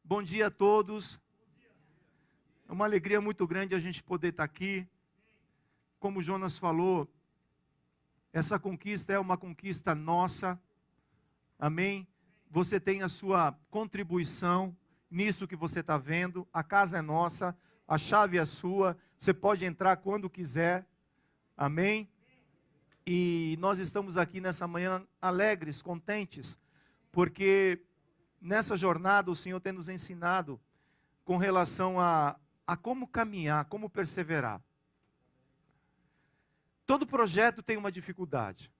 Bom dia a todos. É uma alegria muito grande a gente poder estar aqui. Como o Jonas falou, essa conquista é uma conquista nossa. Amém? Você tem a sua contribuição nisso que você está vendo. A casa é nossa, a chave é sua. Você pode entrar quando quiser. Amém? E nós estamos aqui nessa manhã alegres, contentes, porque nessa jornada o Senhor tem nos ensinado com relação a como caminhar, como perseverar. Todo projeto tem uma dificuldade.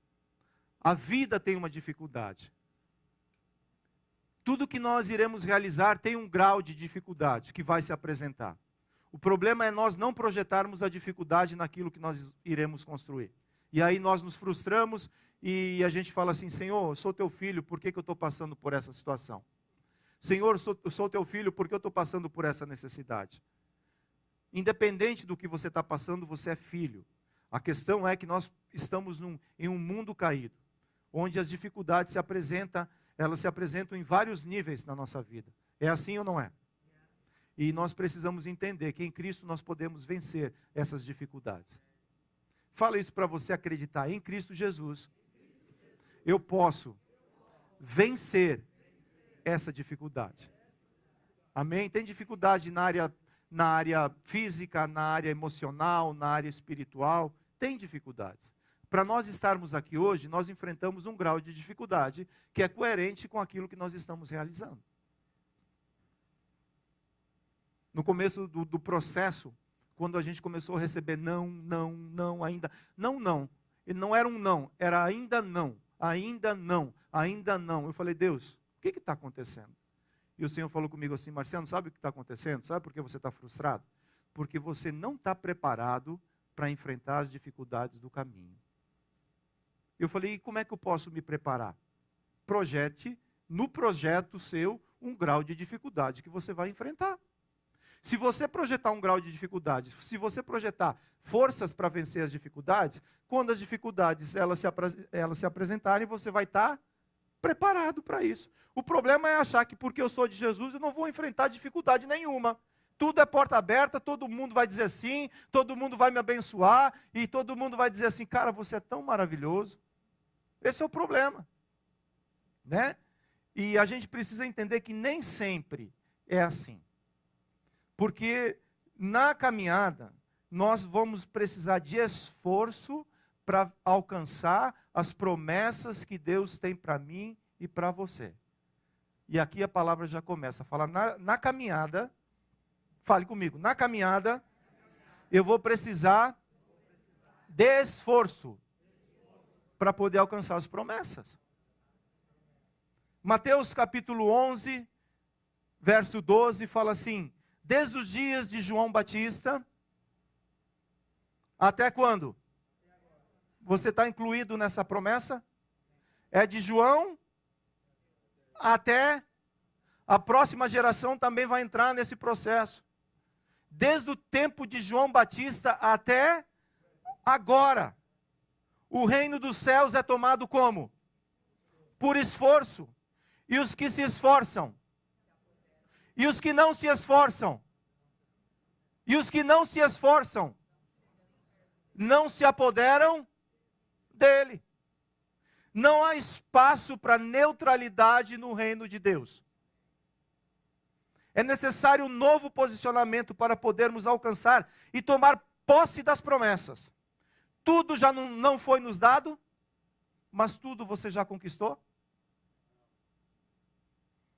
A vida tem uma dificuldade. Tudo que nós iremos realizar tem um grau de dificuldade que vai se apresentar. O problema é nós não projetarmos a dificuldade naquilo que nós iremos construir. E aí nós nos frustramos e a gente fala assim: Senhor, eu sou teu filho, por que eu estou passando por essa situação? Senhor, eu sou teu filho, por que eu estou passando por essa necessidade? Independente do que você está passando, você é filho. A questão é que nós estamos em um mundo caído, onde as dificuldades elas se apresentam em vários níveis na nossa vida. É assim ou não é? E nós precisamos entender que em Cristo nós podemos vencer essas dificuldades. Fala isso para você acreditar. Em Cristo Jesus, eu posso vencer essa dificuldade. Amém? Tem dificuldade na área física, na área emocional, na área espiritual. Tem dificuldades. Para nós estarmos aqui hoje, nós enfrentamos um grau de dificuldade que é coerente com aquilo que nós estamos realizando. No começo do processo, quando a gente começou a receber não, ainda. Não. E não era um não, era ainda não. Eu falei: Deus, o que está acontecendo? E o Senhor falou comigo assim: Marciano, sabe o que está acontecendo? Sabe por que você está frustrado? Porque você não está preparado para enfrentar as dificuldades do caminho. Eu falei: e como é que eu posso me preparar? Projete no projeto seu um grau de dificuldade que você vai enfrentar. Se você projetar um grau de dificuldade, se você projetar forças para vencer as dificuldades, quando as dificuldades elas se apresentarem, você vai estar preparado para isso. O problema é achar que porque eu sou de Jesus, eu não vou enfrentar dificuldade nenhuma. Tudo é porta aberta, todo mundo vai dizer sim, todo mundo vai me abençoar, e todo mundo vai dizer assim: cara, você é tão maravilhoso. Esse é o problema, né? E a gente precisa entender que nem sempre é assim. Porque na caminhada, nós vamos precisar de esforço para alcançar as promessas que Deus tem para mim e para você. E aqui a palavra já começa a falar: na caminhada, fale comigo, na caminhada, eu vou precisar de esforço para poder alcançar as promessas. Mateus capítulo 11, verso 12, fala assim: desde os dias de João Batista, até quando? Você está incluído nessa promessa? É de João até a próxima geração também vai entrar nesse processo. Desde o tempo de João Batista até agora, o reino dos céus é tomado como? Por esforço. E os que se esforçam? E os que não se esforçam? E os que não se esforçam? Não se apoderam dele. Não há espaço para neutralidade no reino de Deus. É necessário um novo posicionamento para podermos alcançar e tomar posse das promessas. Tudo já não foi nos dado, mas tudo você já conquistou?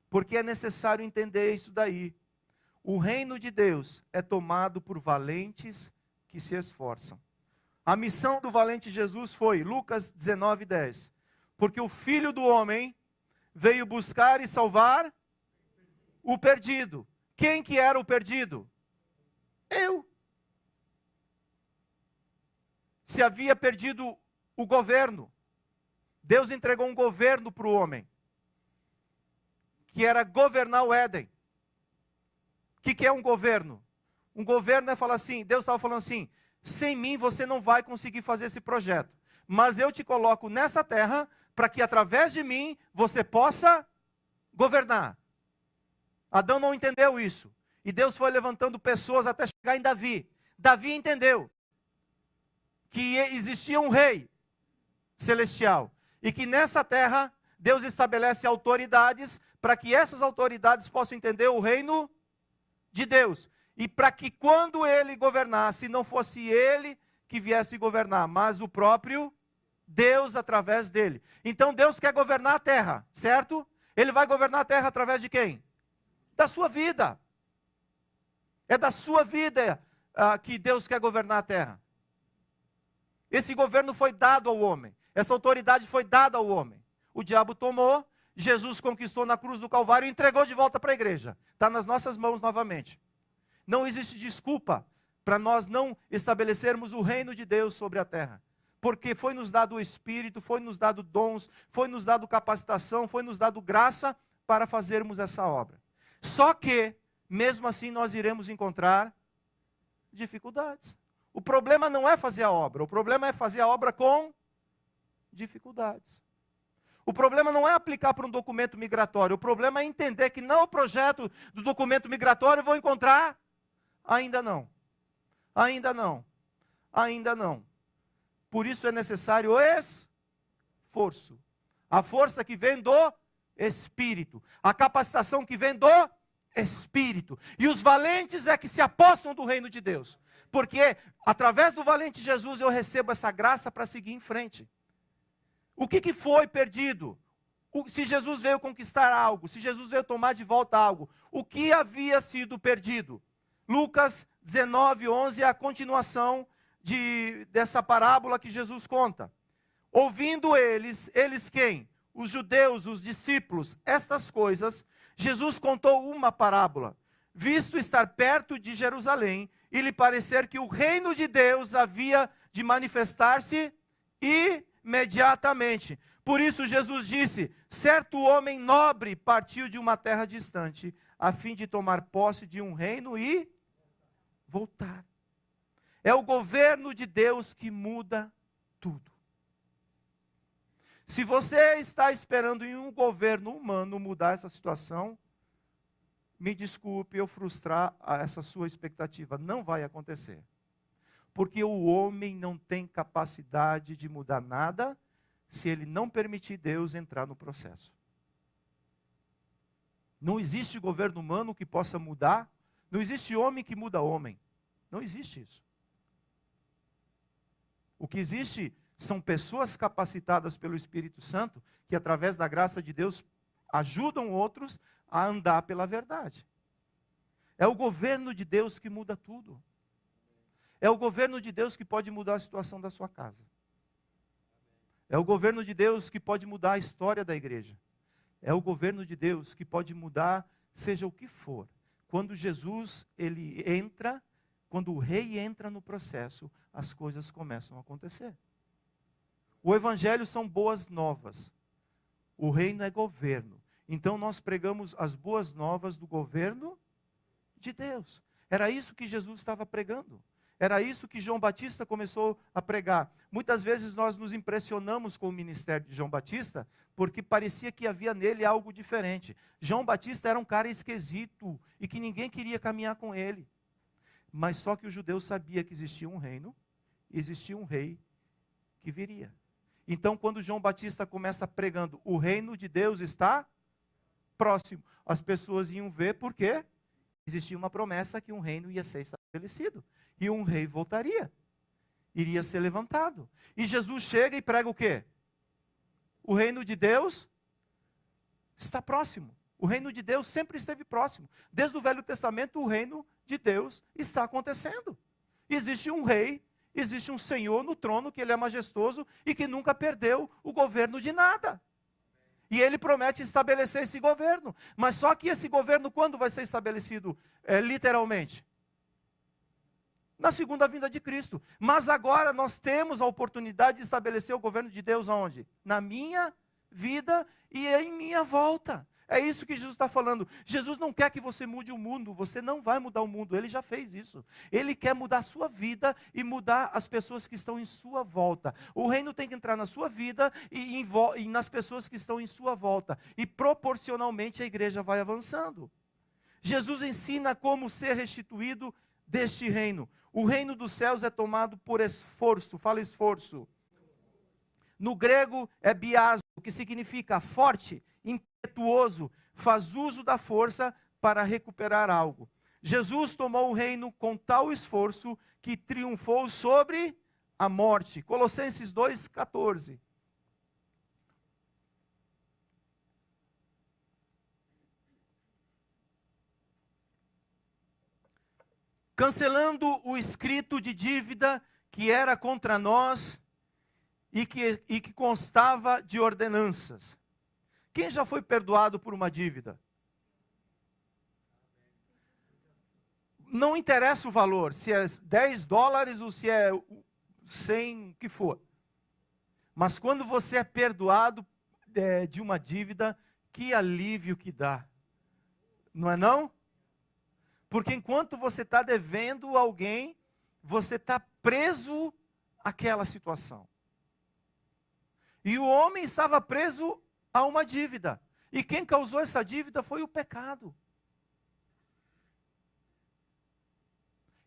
Porque é necessário entender isso daí. O reino de Deus é tomado por valentes que se esforçam. A missão do valente Jesus foi, Lucas 19:10. Porque o Filho do Homem veio buscar e salvar o perdido. Quem que era o perdido? Eu. Se havia perdido o governo, Deus entregou um governo para o homem, que era governar o Éden. O que é um governo? Um governo é falar assim, Deus estava falando assim: sem mim você não vai conseguir fazer esse projeto, mas eu te coloco nessa terra para que através de mim você possa governar. Adão não entendeu isso. E Deus foi levantando pessoas até chegar em Davi. Davi entendeu que existia um rei celestial. E que nessa terra, Deus estabelece autoridades para que essas autoridades possam entender o reino de Deus. E para que quando ele governasse, não fosse ele que viesse governar, mas o próprio Deus através dele. Então Deus quer governar a terra, certo? Ele vai governar a terra através de quem? Da sua vida. É da sua vida que Deus quer governar a terra. Esse governo foi dado ao homem. Essa autoridade foi dada ao homem. O diabo tomou, Jesus conquistou na cruz do Calvário e entregou de volta para a igreja. Está nas nossas mãos novamente. Não existe desculpa para nós não estabelecermos o reino de Deus sobre a terra. Porque foi nos dado o Espírito, foi nos dado dons, foi nos dado capacitação, foi nos dado graça para fazermos essa obra. Só que, mesmo assim, nós iremos encontrar dificuldades. O problema não é fazer a obra, o problema é fazer a obra com dificuldades. O problema não é aplicar para um documento migratório, o problema é entender que no projeto do documento migratório eu vou encontrar, ainda não, ainda não, ainda não. Por isso é necessário esforço. A força que vem do Espírito. A capacitação que vem do Espírito. E os valentes é que se apossam do reino de Deus. Porque através do valente Jesus eu recebo essa graça para seguir em frente. O que foi perdido? Se Jesus veio conquistar algo, se Jesus veio tomar de volta algo, o que havia sido perdido? Lucas 19:11 é a continuação dessa parábola que Jesus conta. Ouvindo eles quem? Os judeus, os discípulos, estas coisas, Jesus contou uma parábola. Visto estar perto de Jerusalém, e lhe parecer que o reino de Deus havia de manifestar-se imediatamente. Por isso Jesus disse, certo homem nobre partiu de uma terra distante, a fim de tomar posse de um reino e voltar. É o governo de Deus que muda tudo. Se você está esperando em um governo humano mudar essa situação, me desculpe eu frustrar essa sua expectativa. Não vai acontecer. Porque o homem não tem capacidade de mudar nada se ele não permitir Deus entrar no processo. Não existe governo humano que possa mudar. Não existe homem que muda homem. Não existe isso. O que existe são pessoas capacitadas pelo Espírito Santo que através da graça de Deus ajudam outros a andar pela verdade. É o governo de Deus que muda tudo. É o governo de Deus que pode mudar a situação da sua casa. É o governo de Deus que pode mudar a história da igreja. É o governo de Deus que pode mudar, seja o que for. Quando Jesus, ele entra, quando o rei entra no processo, as coisas começam a acontecer. O evangelho são boas novas. O reino é governo. Então nós pregamos as boas novas do governo de Deus. Era isso que Jesus estava pregando. Era isso que João Batista começou a pregar. Muitas vezes nós nos impressionamos com o ministério de João Batista, porque parecia que havia nele algo diferente. João Batista era um cara esquisito e que ninguém queria caminhar com ele. Mas só que os judeus sabiam que existia um reino, existia um rei que viria. Então quando João Batista começa pregando, o reino de Deus está próximo. As pessoas iam ver porque existia uma promessa que um reino ia ser estabelecido. E um rei voltaria. Iria ser levantado. E Jesus chega e prega o quê? O reino de Deus está próximo. O reino de Deus sempre esteve próximo. Desde o Velho Testamento, o reino de Deus está acontecendo. Existe um rei, existe um Senhor no trono, que ele é majestoso e que nunca perdeu o governo de nada. E ele promete estabelecer esse governo. Mas só que esse governo, quando vai ser estabelecido literalmente? Na segunda vinda de Cristo. Mas agora nós temos a oportunidade de estabelecer o governo de Deus aonde? Na minha vida e em minha volta. É isso que Jesus está falando. Jesus não quer que você mude o mundo. Você não vai mudar o mundo. Ele já fez isso. Ele quer mudar a sua vida e mudar as pessoas que estão em sua volta. O reino tem que entrar na sua vida e nas pessoas que estão em sua volta. E proporcionalmente a igreja vai avançando. Jesus ensina como ser restituído deste reino. O reino dos céus é tomado por esforço. Fala esforço. No grego é biaso, que significa forte, impetuoso, faz uso da força para recuperar algo. Jesus tomou o reino com tal esforço que triunfou sobre a morte. Colossenses 2,14. Cancelando o escrito de dívida que era contra nós e que constava de ordenanças. Quem já foi perdoado por uma dívida? Não interessa o valor, se é 10 dólares ou se é 100, o que for. Mas quando você é perdoado de uma dívida, que alívio que dá. Não é não? Porque enquanto você está devendo alguém, você está preso àquela situação. E o homem estava preso a uma dívida. E quem causou essa dívida foi o pecado.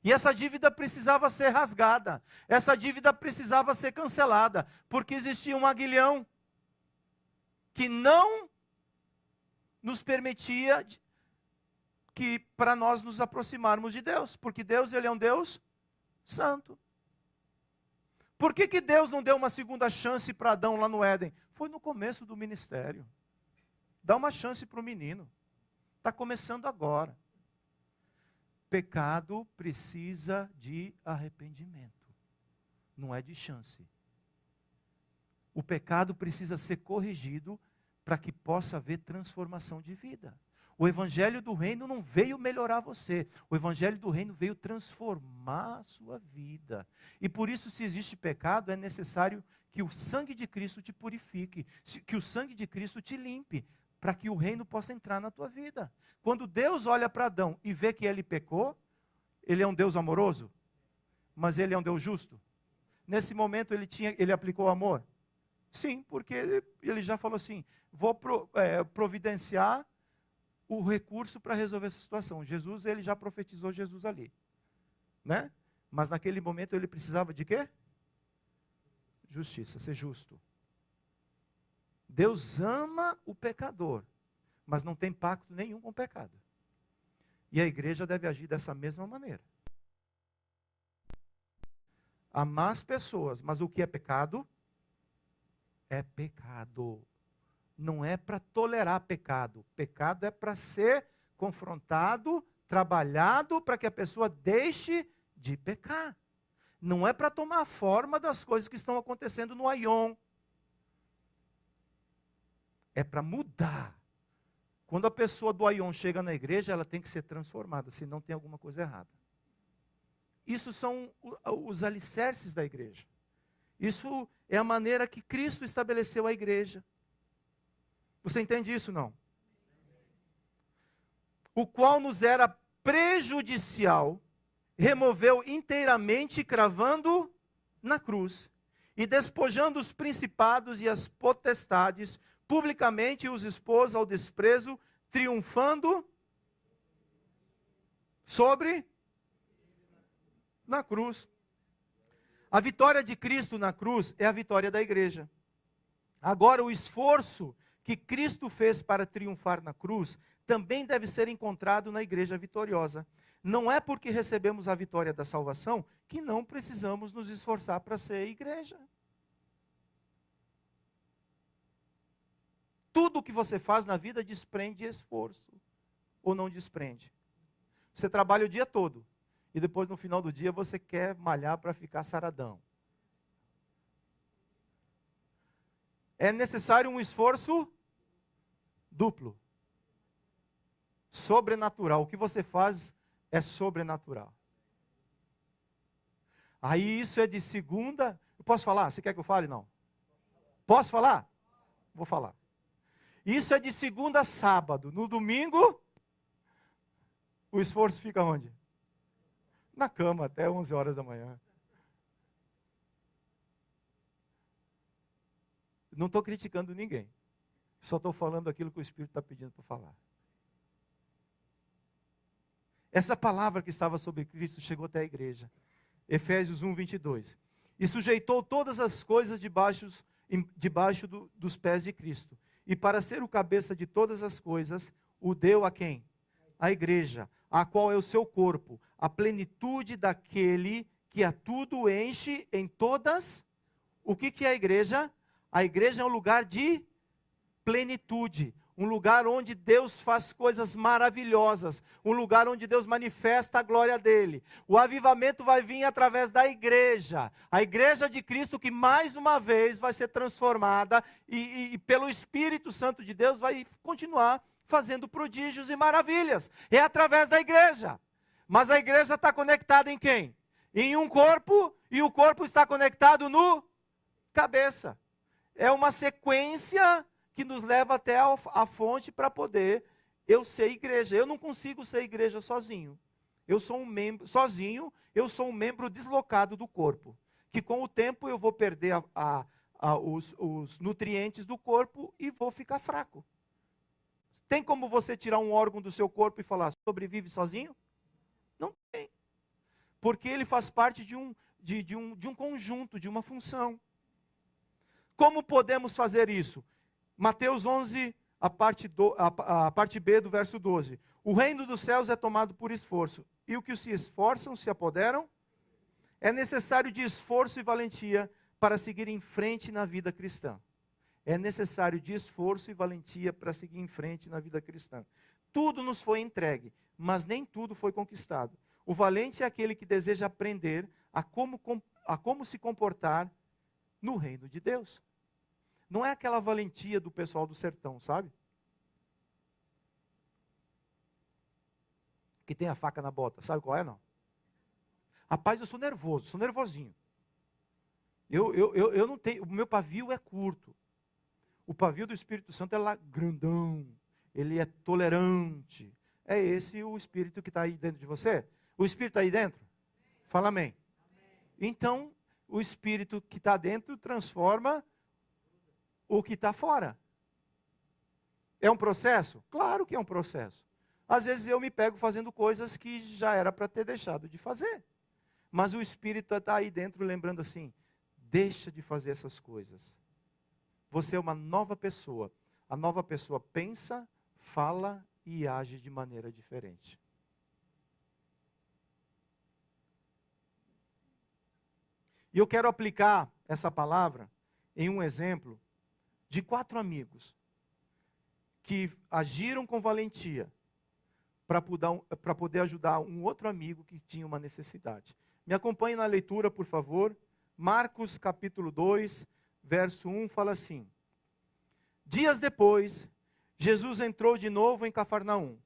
E essa dívida precisava ser rasgada. Essa dívida precisava ser cancelada. Porque existia um aguilhão que não nos permitia que para nós nos aproximarmos de Deus. Porque Deus, Ele é um Deus santo. Por que Deus não deu uma segunda chance para Adão lá no Éden? Foi no começo do ministério. Dá uma chance para o menino. Está começando agora. Pecado precisa de arrependimento. Não é de chance. O pecado precisa ser corrigido para que possa haver transformação de vida. O evangelho do reino não veio melhorar você. O evangelho do reino veio transformar a sua vida. E por isso, se existe pecado, é necessário que o sangue de Cristo te purifique, que o sangue de Cristo te limpe, para que o reino possa entrar na tua vida. Quando Deus olha para Adão e vê que ele pecou, ele é um Deus amoroso, mas ele é um Deus justo. Nesse momento ele aplicou amor? Sim, porque ele já falou assim, vou providenciar o recurso para resolver essa situação. Jesus, ele já profetizou Jesus ali, né? Mas naquele momento ele precisava de quê? Justiça, ser justo. Deus ama o pecador, mas não tem pacto nenhum com o pecado. E a igreja deve agir dessa mesma maneira. Amar as pessoas, mas o que é pecado? É pecado. Não é para tolerar pecado. Pecado é para ser confrontado, trabalhado, para que a pessoa deixe de pecar. Não é para tomar a forma das coisas que estão acontecendo no Aion. É para mudar. Quando a pessoa do Aion chega na igreja, ela tem que ser transformada, senão tem alguma coisa errada. Isso são os alicerces da igreja. Isso é a maneira que Cristo estabeleceu a igreja. Você entende isso, não? O qual nos era prejudicial, removeu inteiramente, cravando na cruz, e despojando os principados e as potestades, publicamente os expôs ao desprezo, triunfando sobre na cruz. A vitória de Cristo na cruz é a vitória da igreja. Agora, o esforço que Cristo fez para triunfar na cruz, também deve ser encontrado na igreja vitoriosa. Não é porque recebemos a vitória da salvação que não precisamos nos esforçar para ser igreja. Tudo o que você faz na vida desprende esforço, ou não desprende. Você trabalha o dia todo, e depois no final do dia você quer malhar para ficar saradão. É necessário um esforço duplo, sobrenatural. O que você faz é sobrenatural. Aí isso é de segunda. Eu posso falar? Você quer que eu fale? Não. Posso falar? Vou falar. Isso é de segunda a sábado. No domingo, o esforço fica onde? Na cama, até 11 horas da manhã. Não estou criticando ninguém. Só estou falando aquilo que o Espírito está pedindo para falar. essa palavra que estava sobre Cristo chegou até a igreja. Efésios 1, 22. E sujeitou todas as coisas debaixo dos pés de Cristo. E para ser o cabeça de todas as coisas, o deu a quem? A igreja, a qual é o seu corpo, a plenitude daquele que a tudo enche em todas. O que é a igreja? A igreja é um lugar de plenitude. Um lugar onde Deus faz coisas maravilhosas. Um lugar onde Deus manifesta a glória dele. O avivamento vai vir através da igreja. A igreja de Cristo que mais uma vez vai ser transformada. E pelo Espírito Santo de Deus vai continuar fazendo prodígios e maravilhas. É através da igreja. Mas a igreja está conectada em quem? Em um corpo. E o corpo está conectado no cabeça. É uma sequência que nos leva até a fonte para poder eu ser igreja. Eu não consigo ser igreja sozinho. Eu sou um membro, sozinho, eu sou um membro deslocado do corpo. Que com o tempo eu vou perder os nutrientes do corpo e vou ficar fraco. Tem como você tirar um órgão do seu corpo e falar, sobrevive sozinho? Não tem. Porque ele faz parte de um conjunto, de uma função. Como podemos fazer isso? Mateus 11, a parte B do verso 12. O reino dos céus é tomado por esforço, e o que se esforçam se apoderam. É necessário de esforço e valentia para seguir em frente na vida cristã. É necessário de esforço e valentia para seguir em frente na vida cristã. Tudo nos foi entregue, mas nem tudo foi conquistado. O valente é aquele que deseja aprender a como se comportar no reino de Deus. Não é aquela valentia do pessoal do sertão, sabe? Que tem a faca na bota. Sabe qual é, não? Rapaz, eu sou nervoso, sou nervosinho. Eu não tenho, o meu pavio é curto. O pavio do Espírito Santo é lá grandão. Ele é tolerante. É esse o Espírito que está aí dentro de você? O Espírito está aí dentro? Fala amém. Então, o Espírito que está dentro transforma o que está fora. É um processo? Claro que é um processo. Às vezes eu me pego fazendo coisas que já era para ter deixado de fazer. Mas o Espírito está aí dentro lembrando assim, deixa de fazer essas coisas. Você é uma nova pessoa. A nova pessoa pensa, fala e age de maneira diferente. E eu quero aplicar essa palavra em um exemplo de 4 amigos que agiram com valentia para poder ajudar um outro amigo que tinha uma necessidade. Me acompanhe na leitura, por favor. Marcos capítulo 2, verso 1 fala assim: Dias depois, Jesus entrou de novo em Cafarnaum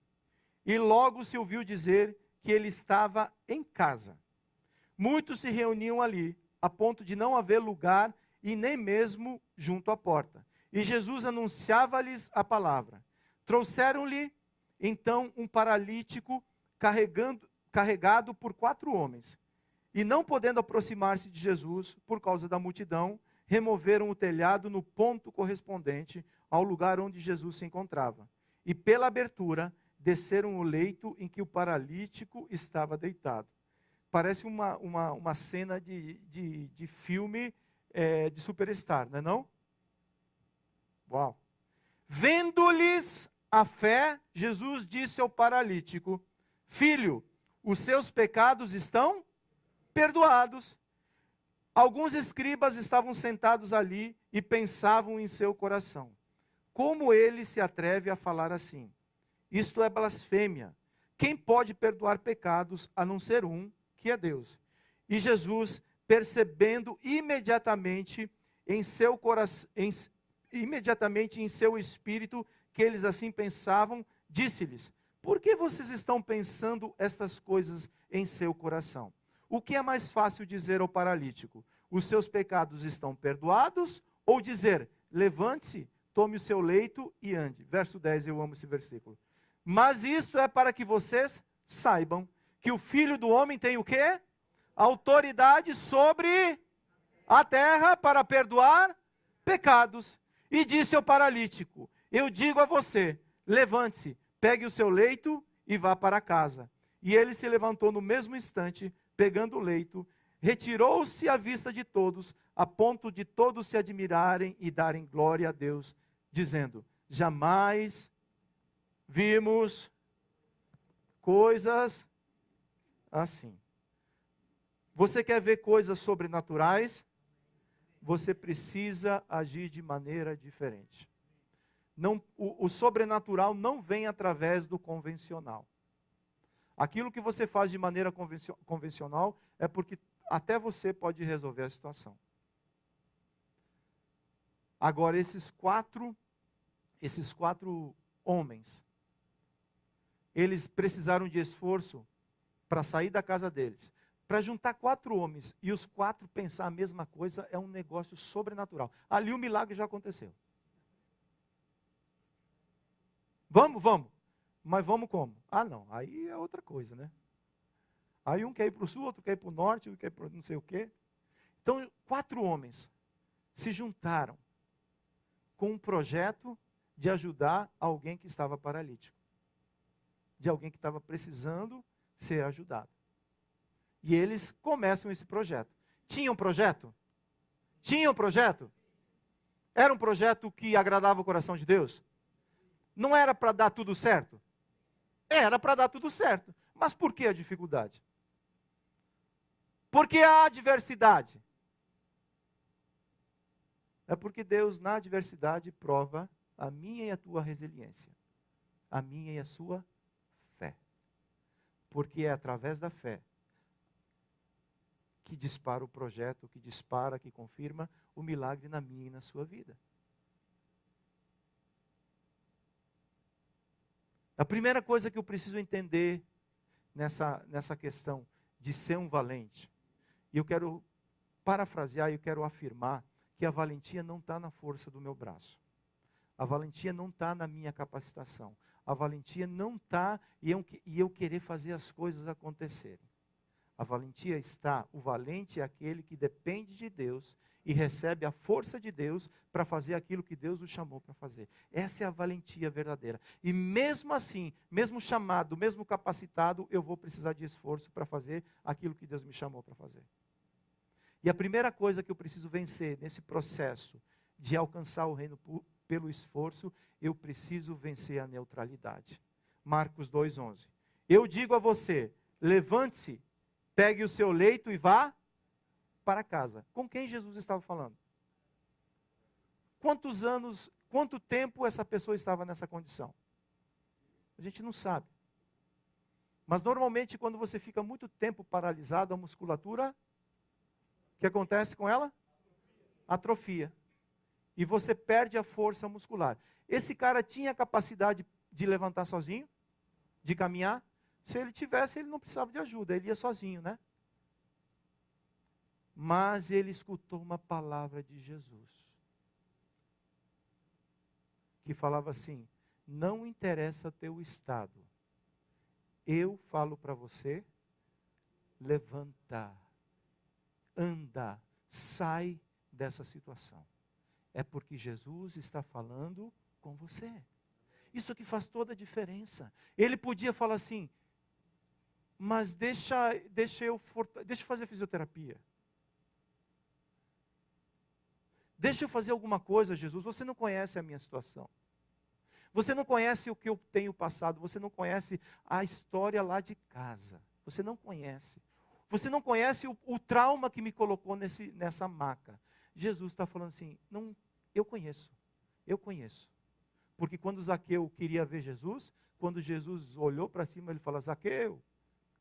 e logo se ouviu dizer que ele estava em casa. Muitos se reuniam ali, a ponto de não haver lugar e nem mesmo junto à porta. E Jesus anunciava-lhes a palavra. Trouxeram-lhe, então, um paralítico carregado por 4 homens. E não podendo aproximar-se de Jesus, por causa da multidão, removeram o telhado no ponto correspondente ao lugar onde Jesus se encontrava. E pela abertura, desceram o leito em que o paralítico estava deitado. Parece uma cena de filme de Superstar, não é não? Uau! Vendo-lhes a fé, Jesus disse ao paralítico: Filho, os seus pecados estão perdoados. Alguns escribas estavam sentados ali e pensavam em seu coração: como ele se atreve a falar assim? Isto é blasfêmia. Quem pode perdoar pecados a não ser um, que é Deus? E Jesus, percebendo imediatamente em seu coração, imediatamente em seu espírito que eles assim pensavam, disse-lhes: por que vocês estão pensando estas coisas em seu coração? O que é mais fácil dizer ao paralítico: os seus pecados estão perdoados? Ou dizer: levante-se, tome o seu leito e ande? Verso 10, eu amo esse versículo. Mas isto é para que vocês saibam que o Filho do Homem tem o quê? Autoridade sobre a terra para perdoar pecados. E disse ao paralítico: eu digo a você, levante-se, pegue o seu leito e vá para casa. E ele se levantou no mesmo instante, pegando o leito, retirou-se à vista de todos, a ponto de todos se admirarem e darem glória a Deus, dizendo: jamais vimos coisas assim. Você quer ver coisas sobrenaturais? Você precisa agir de maneira diferente. Não, o sobrenatural não vem através do convencional. Aquilo que você faz de maneira convencional é porque até você pode resolver a situação. Agora, esses quatro homens, eles precisaram de esforço para sair da casa deles. Para juntar 4 homens e os 4 pensar a mesma coisa é um negócio sobrenatural. Ali o milagre já aconteceu. Vamos. Mas vamos como? Ah, não. Aí é outra coisa, né? Aí um quer ir para o sul, outro quer ir para o norte, outro quer ir para não sei o quê. Então, 4 homens se juntaram com um projeto de ajudar alguém que estava paralítico. De alguém que estava precisando ser ajudado. E eles começam esse projeto. Tinha um projeto? Tinha um projeto? Era um projeto que agradava o coração de Deus? Não era para dar tudo certo? Era para dar tudo certo. Mas por que a dificuldade? Por que a adversidade? É porque Deus, na adversidade, prova a minha e a tua resiliência. A minha e a sua fé. Porque é através da fé que dispara o projeto, que confirma o milagre na minha e na sua vida. A primeira coisa que eu preciso entender nessa questão de ser um valente, e eu quero parafrasear, eu quero afirmar que a valentia não está na força do meu braço. A valentia não está na minha capacitação. A valentia não está e eu querer fazer as coisas acontecerem. A valentia está, o valente é aquele que depende de Deus e recebe a força de Deus para fazer aquilo que Deus o chamou para fazer. Essa é a valentia verdadeira. E mesmo assim, mesmo chamado, mesmo capacitado, eu vou precisar de esforço para fazer aquilo que Deus me chamou para fazer. E a primeira coisa que eu preciso vencer nesse processo de alcançar o reino pelo esforço, eu preciso vencer a neutralidade. Marcos 2,11. Eu digo a você, levante-se, pegue o seu leito e vá para casa. Com quem Jesus estava falando? Quanto tempo essa pessoa estava nessa condição? A gente não sabe. Mas normalmente quando você fica muito tempo paralisado, a musculatura, o que acontece com ela? Atrofia. E você perde a força muscular. Esse cara tinha a capacidade de levantar sozinho? De caminhar? Se ele tivesse, ele não precisava de ajuda, ele ia sozinho, né? Mas ele escutou uma palavra de Jesus. Que falava assim, não interessa teu estado. Eu falo para você, levanta, anda, sai dessa situação. É porque Jesus está falando com você. Isso que faz toda a diferença. Ele podia falar assim, mas deixa eu fazer fisioterapia. Deixa eu fazer alguma coisa, Jesus. Você não conhece a minha situação. Você não conhece o que eu tenho passado. Você não conhece a história lá de casa. Você não conhece. Você não conhece o trauma que me colocou nessa maca. Jesus está falando assim, não, eu conheço. Porque quando Zaqueu queria ver Jesus, quando Jesus olhou para cima, ele fala, Zaqueu,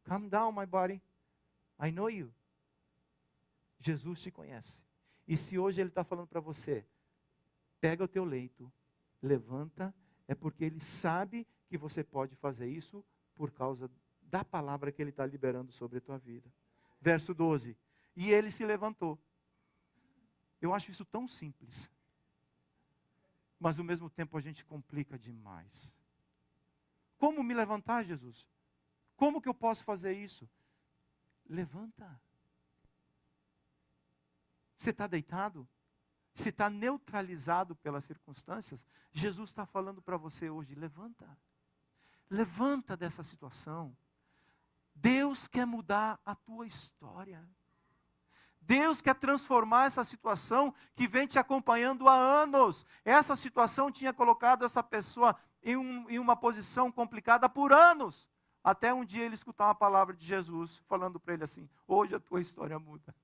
calm down, my buddy. I know you. Jesus te conhece. E se hoje ele está falando para você, pega o teu leito, levanta, é porque ele sabe que você pode fazer isso por causa da palavra que ele está liberando sobre a tua vida. Verso 12. E ele se levantou. Eu acho isso tão simples. Mas ao mesmo tempo a gente complica demais. Como me levantar, Jesus? Como que eu posso fazer isso? Levanta. Você está deitado? Você está neutralizado pelas circunstâncias? Jesus está falando para você hoje, levanta. Levanta dessa situação. Deus quer mudar a tua história. Deus quer transformar essa situação que vem te acompanhando há anos. Essa situação tinha colocado essa pessoa em uma posição complicada por anos. Até um dia ele escutar uma palavra de Jesus, falando para ele assim: hoje a tua história muda.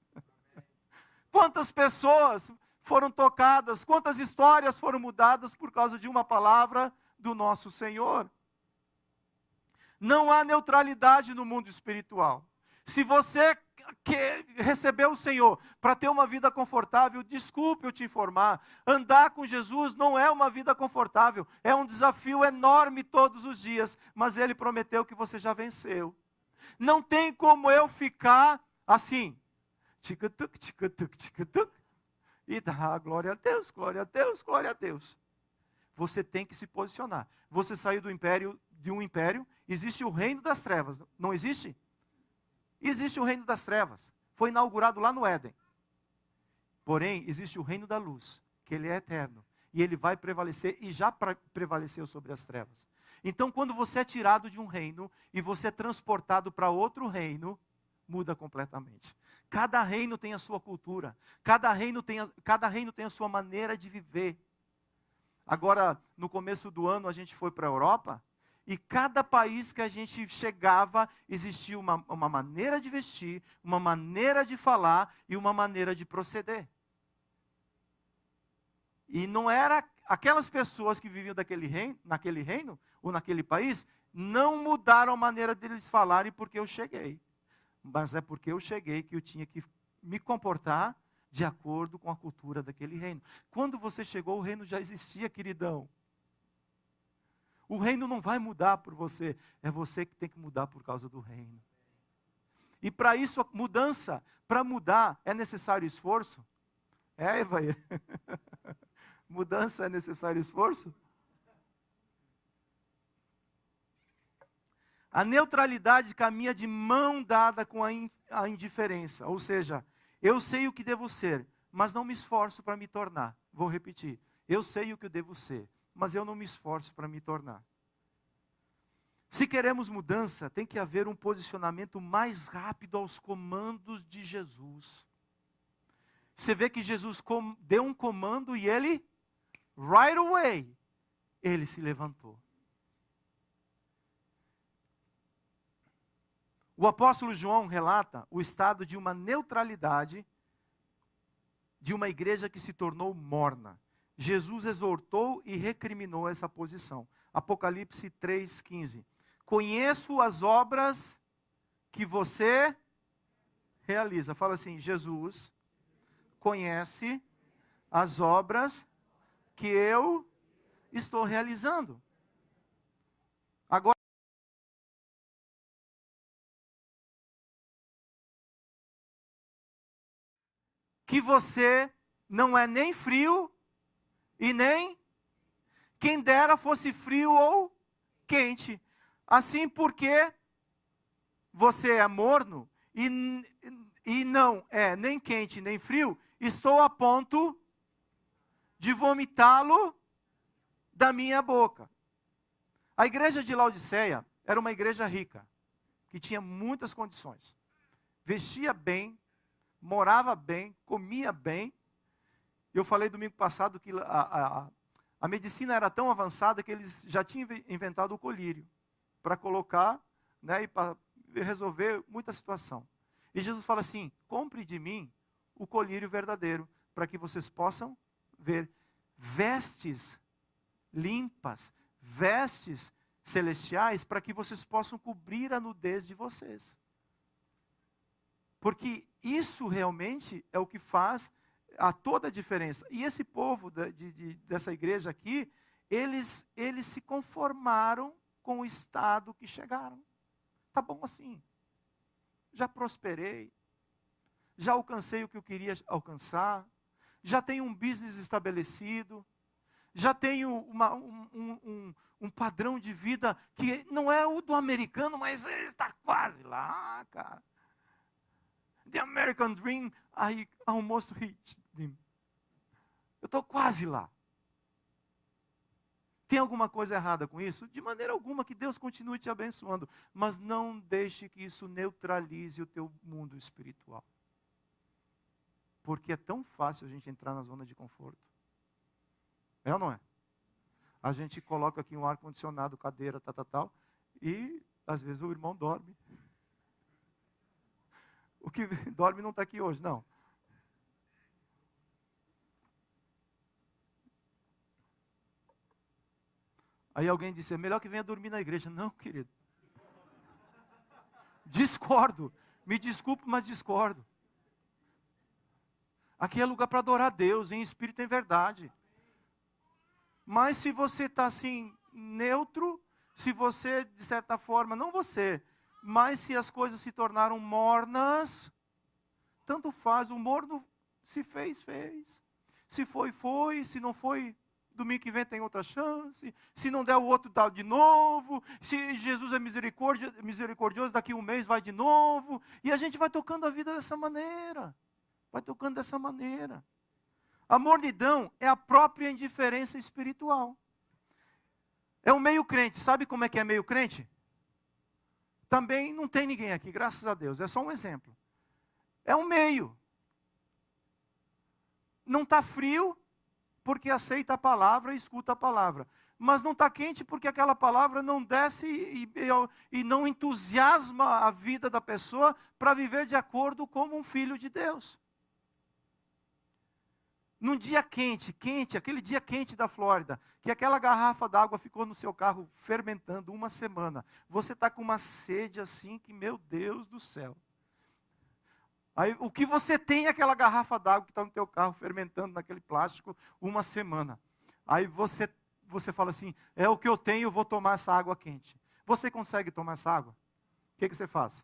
Quantas pessoas foram tocadas, quantas histórias foram mudadas por causa de uma palavra do nosso Senhor. Não há neutralidade no mundo espiritual. Se você recebeu o Senhor para ter uma vida confortável, desculpe eu te informar, andar com Jesus não é uma vida confortável, é um desafio enorme todos os dias, mas Ele prometeu que você já venceu. Não tem como eu ficar assim, tic-tuc, tic-tuc, tic-tuc, e dá glória a Deus, glória a Deus, glória a Deus. Você tem que se posicionar. Você saiu de um império, existe o reino das trevas, não existe? Existe o reino das trevas, foi inaugurado lá no Éden. Porém, existe o reino da luz, que ele é eterno, e ele vai prevalecer, e já prevaleceu sobre as trevas. Então, quando você é tirado de um reino, e você é transportado para outro reino, muda completamente. Cada reino tem a sua cultura, cada reino tem a sua maneira de viver. Agora, no começo do ano, a gente foi para a Europa, e cada país que a gente chegava, existia uma maneira de vestir, uma maneira de falar e uma maneira de proceder. E não era aquelas pessoas que viviam naquele reino, ou naquele país, não mudaram a maneira deles falarem porque eu cheguei. Mas é porque eu cheguei que eu tinha que me comportar de acordo com a cultura daquele reino. Quando você chegou, o reino já existia, queridão. O reino não vai mudar por você, é você que tem que mudar por causa do reino. E para isso, para mudar, é necessário esforço? É, Evair? Mudança é necessário esforço? A neutralidade caminha de mão dada com a indiferença. Ou seja, eu sei o que devo ser, mas não me esforço para me tornar. Vou repetir. Eu sei o que eu devo ser, mas eu não me esforço para me tornar. Se queremos mudança, tem que haver um posicionamento mais rápido aos comandos de Jesus. Você vê que Jesus deu um comando e ele, right away, ele se levantou. O apóstolo João relata o estado de uma neutralidade de uma igreja que se tornou morna. Jesus exortou e recriminou essa posição. Apocalipse 3,15. Conheço as obras que você realiza. Fala assim, Jesus conhece as obras que eu estou realizando. Agora, que você não é nem frio e nem quem dera fosse frio ou quente. Assim porque você é morno e não é nem quente nem frio, estou a ponto de vomitá-lo da minha boca. A igreja de Laodiceia era uma igreja rica, que tinha muitas condições. Vestia bem, morava bem, comia bem. Eu falei domingo passado que a medicina era tão avançada que eles já tinham inventado o colírio para colocar, né, e para resolver muita situação. E Jesus fala assim, compre de mim o colírio verdadeiro, para que vocês possam ver vestes limpas, vestes celestiais, para que vocês possam cobrir a nudez de vocês. Porque isso realmente é o que faz toda a diferença. E esse povo dessa igreja aqui, eles se conformaram com o estado que chegaram. Tá bom assim. Já prosperei. Já alcancei o que eu queria alcançar. Já tenho um business estabelecido. Já tenho um padrão de vida que não é o do americano, mas está quase lá, cara. The American Dream, I almost reached him. Eu estou quase lá. Tem alguma coisa errada com isso? De maneira alguma, que Deus continue te abençoando. Mas não deixe que isso neutralize o teu mundo espiritual. Porque é tão fácil a gente entrar na zona de conforto. É ou não é? A gente coloca aqui um ar-condicionado, cadeira, tal. E às vezes o irmão dorme. O que dorme não está aqui hoje, não. Aí alguém disse, é melhor que venha dormir na igreja. Não, querido. Discordo. Me desculpe, mas discordo. Aqui é lugar para adorar a Deus, em espírito e em verdade. Mas se você está assim, neutro, se você, de certa forma, não você, mas se as coisas se tornaram mornas, tanto faz, o morno se fez, fez. Se foi, foi, se não foi, domingo que vem tem outra chance. Se não der, o outro dá de novo. Se Jesus é misericordioso, daqui a um mês vai de novo. E a gente vai tocando a vida dessa maneira. Vai tocando dessa maneira. A mornidão é a própria indiferença espiritual. É um meio crente. Sabe como é que é meio crente? Também não tem ninguém aqui, graças a Deus. É só um exemplo. É um meio. Não está frio porque aceita a palavra e escuta a palavra. Mas não está quente porque aquela palavra não desce e não entusiasma a vida da pessoa para viver de acordo como um filho de Deus. Num dia quente, aquele dia quente da Flórida, que aquela garrafa d'água ficou no seu carro fermentando uma semana. Você está com uma sede assim que, meu Deus do céu. Aí, o que você tem é aquela garrafa d'água que está no teu carro fermentando naquele plástico uma semana. Aí você fala assim, é o que eu tenho, eu vou tomar essa água quente. Você consegue tomar essa água? O que você faz?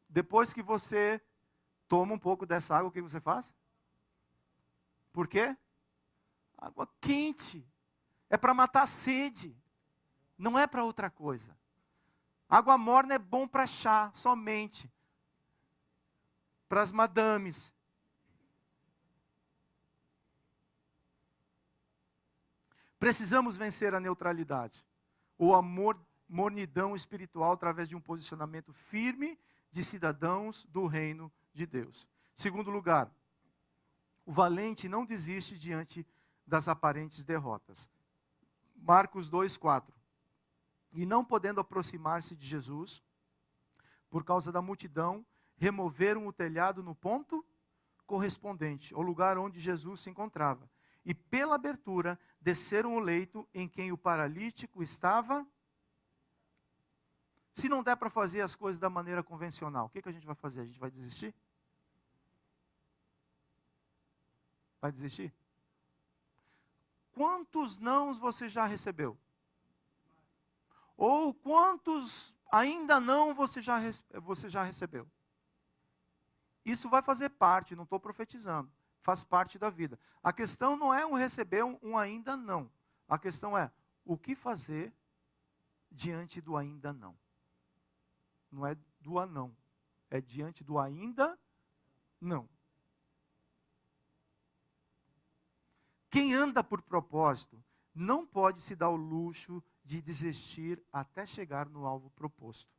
Depois que você toma um pouco dessa água, o que você faz? Por quê? Água quente. É para matar a sede. Não é para outra coisa. Água morna é bom para chá, somente. Para as madames. Precisamos vencer a neutralidade. Ou a mornidão espiritual através de um posicionamento firme de cidadãos do reino de Deus. Segundo lugar, o valente não desiste diante das aparentes derrotas. Marcos 2:4. E não podendo aproximar-se de Jesus, por causa da multidão, removeram o telhado no ponto correspondente, ao lugar onde Jesus se encontrava. E pela abertura, desceram o leito em quem o paralítico estava. Se não der para fazer as coisas da maneira convencional, o que a gente vai fazer? A gente vai desistir? Vai desistir? Quantos nãos você já recebeu? Ou quantos ainda não você já recebeu? Isso vai fazer parte, não estou profetizando, faz parte da vida. A questão não é um receber, um ainda não. A questão é o que fazer diante do ainda não. Não é do anão, é diante do ainda não. Quem anda por propósito não pode se dar o luxo de desistir até chegar no alvo proposto.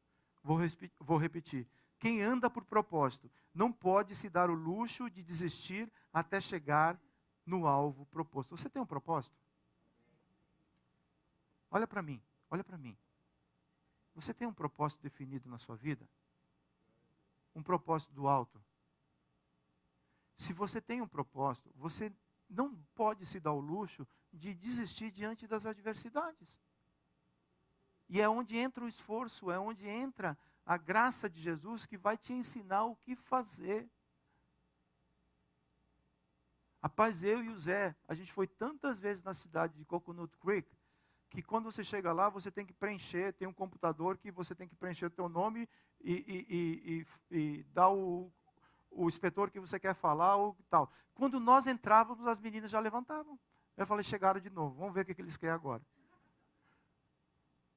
Vou repetir. Quem anda por propósito não pode se dar o luxo de desistir até chegar no alvo proposto. Você tem um propósito? Olha para mim, olha para mim. Você tem um propósito definido na sua vida? Um propósito do alto? Se você tem um propósito, você não pode se dar o luxo de desistir diante das adversidades. E é onde entra o esforço, é onde entra a graça de Jesus que vai te ensinar o que fazer. Rapaz, eu e o Zé, a gente foi tantas vezes na cidade de Coconut Creek, que quando você chega lá, você tem que preencher, tem um computador que você tem que preencher o teu nome e dar o inspetor que você quer falar ou tal. Quando nós entrávamos, as meninas já levantavam. Eu falei, chegaram de novo, vamos ver o que eles querem agora.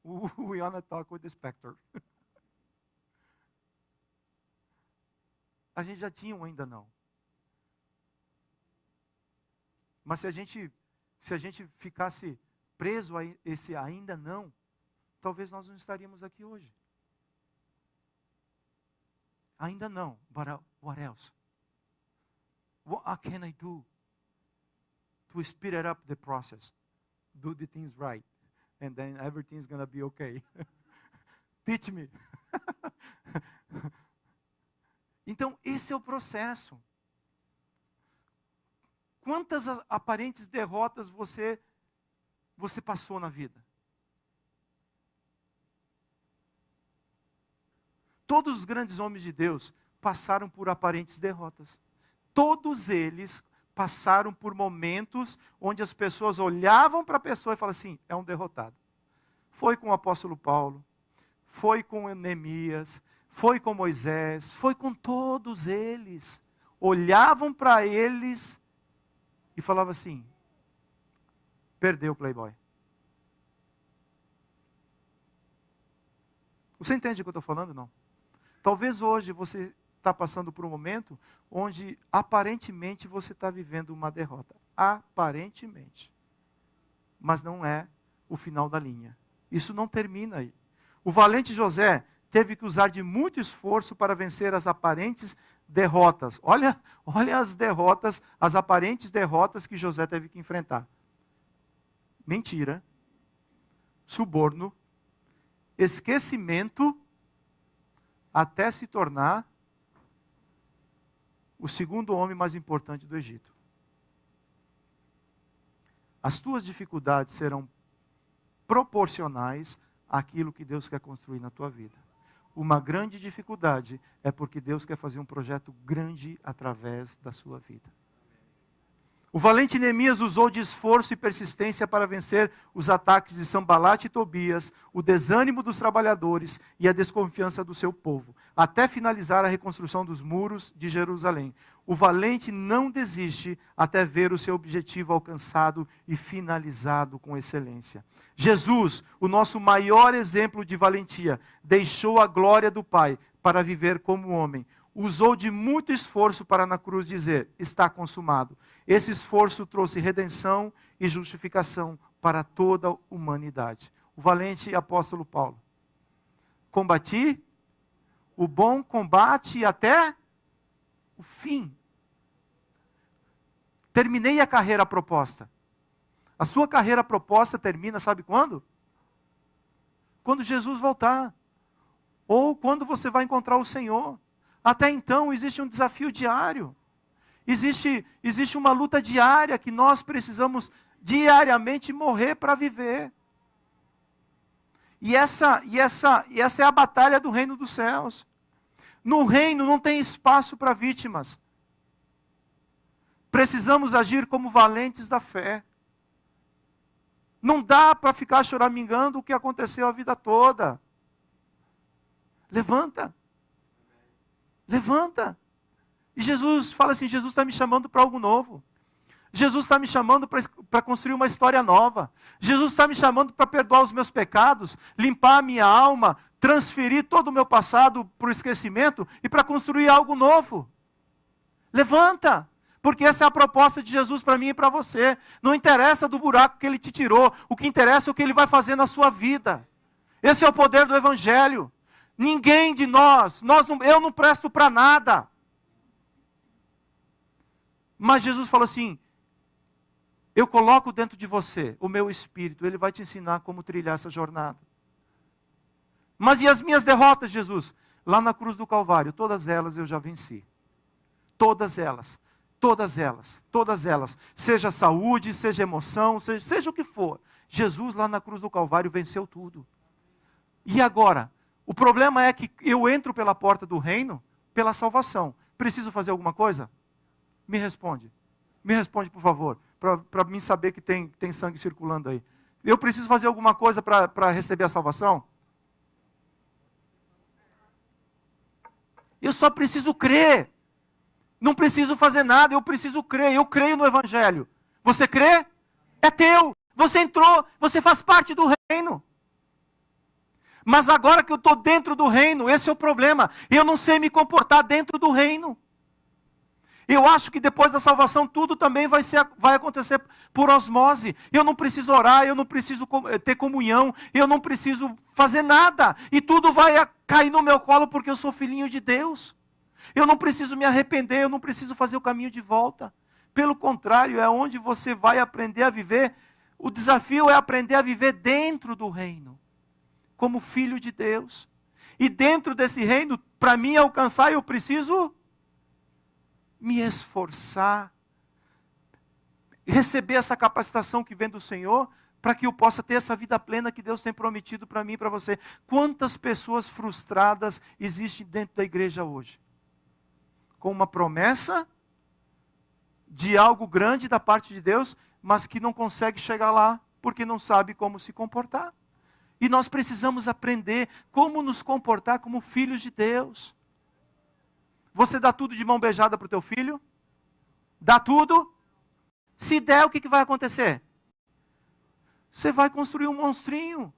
We wanna talk with the inspector. A gente já tinha um ainda não. Mas se a gente se a gente ficasse preso a esse ainda não, talvez nós não estaríamos aqui hoje. Ainda não, but what else? What can I do to speed it up the process? Do the things right, and then everything's going to be okay. Teach me. Então, esse é o processo. Quantas aparentes derrotas você passou na vida? Todos os grandes homens de Deus passaram por aparentes derrotas. Todos eles passaram por momentos onde as pessoas olhavam para a pessoa e falavam assim, é um derrotado. Foi com o apóstolo Paulo, foi com Neemias, foi com Moisés, foi com todos eles. Olhavam para eles e falavam assim, perdeu o playboy. Você entende o que eu estou falando? Não. Talvez hoje você está passando por um momento onde aparentemente você está vivendo uma derrota. Aparentemente. Mas não é o final da linha. Isso não termina aí. O valente José teve que usar de muito esforço para vencer as aparentes derrotas. Olha as derrotas, as aparentes derrotas que José teve que enfrentar. Mentira, suborno, esquecimento, até se tornar o segundo homem mais importante do Egito. As tuas dificuldades serão proporcionais àquilo que Deus quer construir na tua vida. Uma grande dificuldade é porque Deus quer fazer um projeto grande através da sua vida. O valente Neemias usou de esforço e persistência para vencer os ataques de Sanbalat e Tobias, o desânimo dos trabalhadores e a desconfiança do seu povo, até finalizar a reconstrução dos muros de Jerusalém. O valente não desiste até ver o seu objetivo alcançado e finalizado com excelência. Jesus, o nosso maior exemplo de valentia, deixou a glória do Pai para viver como homem. Usou de muito esforço para na cruz dizer, está consumado. Esse esforço trouxe redenção e justificação para toda a humanidade. O valente apóstolo Paulo. Combati o bom combate até o fim. Terminei a carreira proposta. A sua carreira proposta termina, sabe quando? Quando Jesus voltar. Ou quando você vai encontrar o Senhor. Até então, existe um desafio diário. Existe uma luta diária que nós precisamos diariamente morrer para viver. E essa é a batalha do reino dos céus. No reino não tem espaço para vítimas. Precisamos agir como valentes da fé. Não dá para ficar choramingando o que aconteceu a vida toda. Levanta. Levanta. E Jesus fala assim, Jesus está me chamando para algo novo. Jesus está me chamando para construir uma história nova. Jesus está me chamando para perdoar os meus pecados, limpar a minha alma, transferir todo o meu passado para o esquecimento e para construir algo novo. Levanta. Porque essa é a proposta de Jesus para mim e para você. Não interessa do buraco que Ele te tirou. O que interessa é o que Ele vai fazer na sua vida. Esse é o poder do Evangelho. Ninguém de eu não presto para nada. Mas Jesus falou assim, eu coloco dentro de você o meu Espírito, Ele vai te ensinar como trilhar essa jornada. Mas e as minhas derrotas, Jesus? Lá na cruz do Calvário, todas elas eu já venci. Todas elas. Todas elas. Todas elas. Seja saúde, seja emoção, seja o que for. Jesus lá na cruz do Calvário venceu tudo. E agora? O problema é que eu entro pela porta do reino, pela salvação. Preciso fazer alguma coisa? Me responde. Me responde, por favor. Para mim saber que tem sangue circulando aí. Eu preciso fazer alguma coisa para receber a salvação? Eu só preciso crer. Não preciso fazer nada, eu preciso crer. Eu creio no Evangelho. Você crê? É teu. Você entrou, você faz parte do reino. Mas agora que eu estou dentro do reino, esse é o problema. Eu não sei me comportar dentro do reino. Eu acho que depois da salvação tudo também vai acontecer por osmose. Eu não preciso orar, eu não preciso ter comunhão, eu não preciso fazer nada. E tudo vai cair no meu colo porque eu sou filhinho de Deus. Eu não preciso me arrepender, eu não preciso fazer o caminho de volta. Pelo contrário, é onde você vai aprender a viver. O desafio é aprender a viver dentro do reino, como filho de Deus. E dentro desse reino, para mim alcançar, eu preciso me esforçar, receber essa capacitação que vem do Senhor, para que eu possa ter essa vida plena que Deus tem prometido para mim e para você. Quantas pessoas frustradas existem dentro da igreja hoje? Com uma promessa de algo grande da parte de Deus, mas que não consegue chegar lá, porque não sabe como se comportar. E nós precisamos aprender como nos comportar como filhos de Deus. Você dá tudo de mão beijada para o teu filho? Dá tudo? Se der, o que vai acontecer? Você vai construir um monstrinho.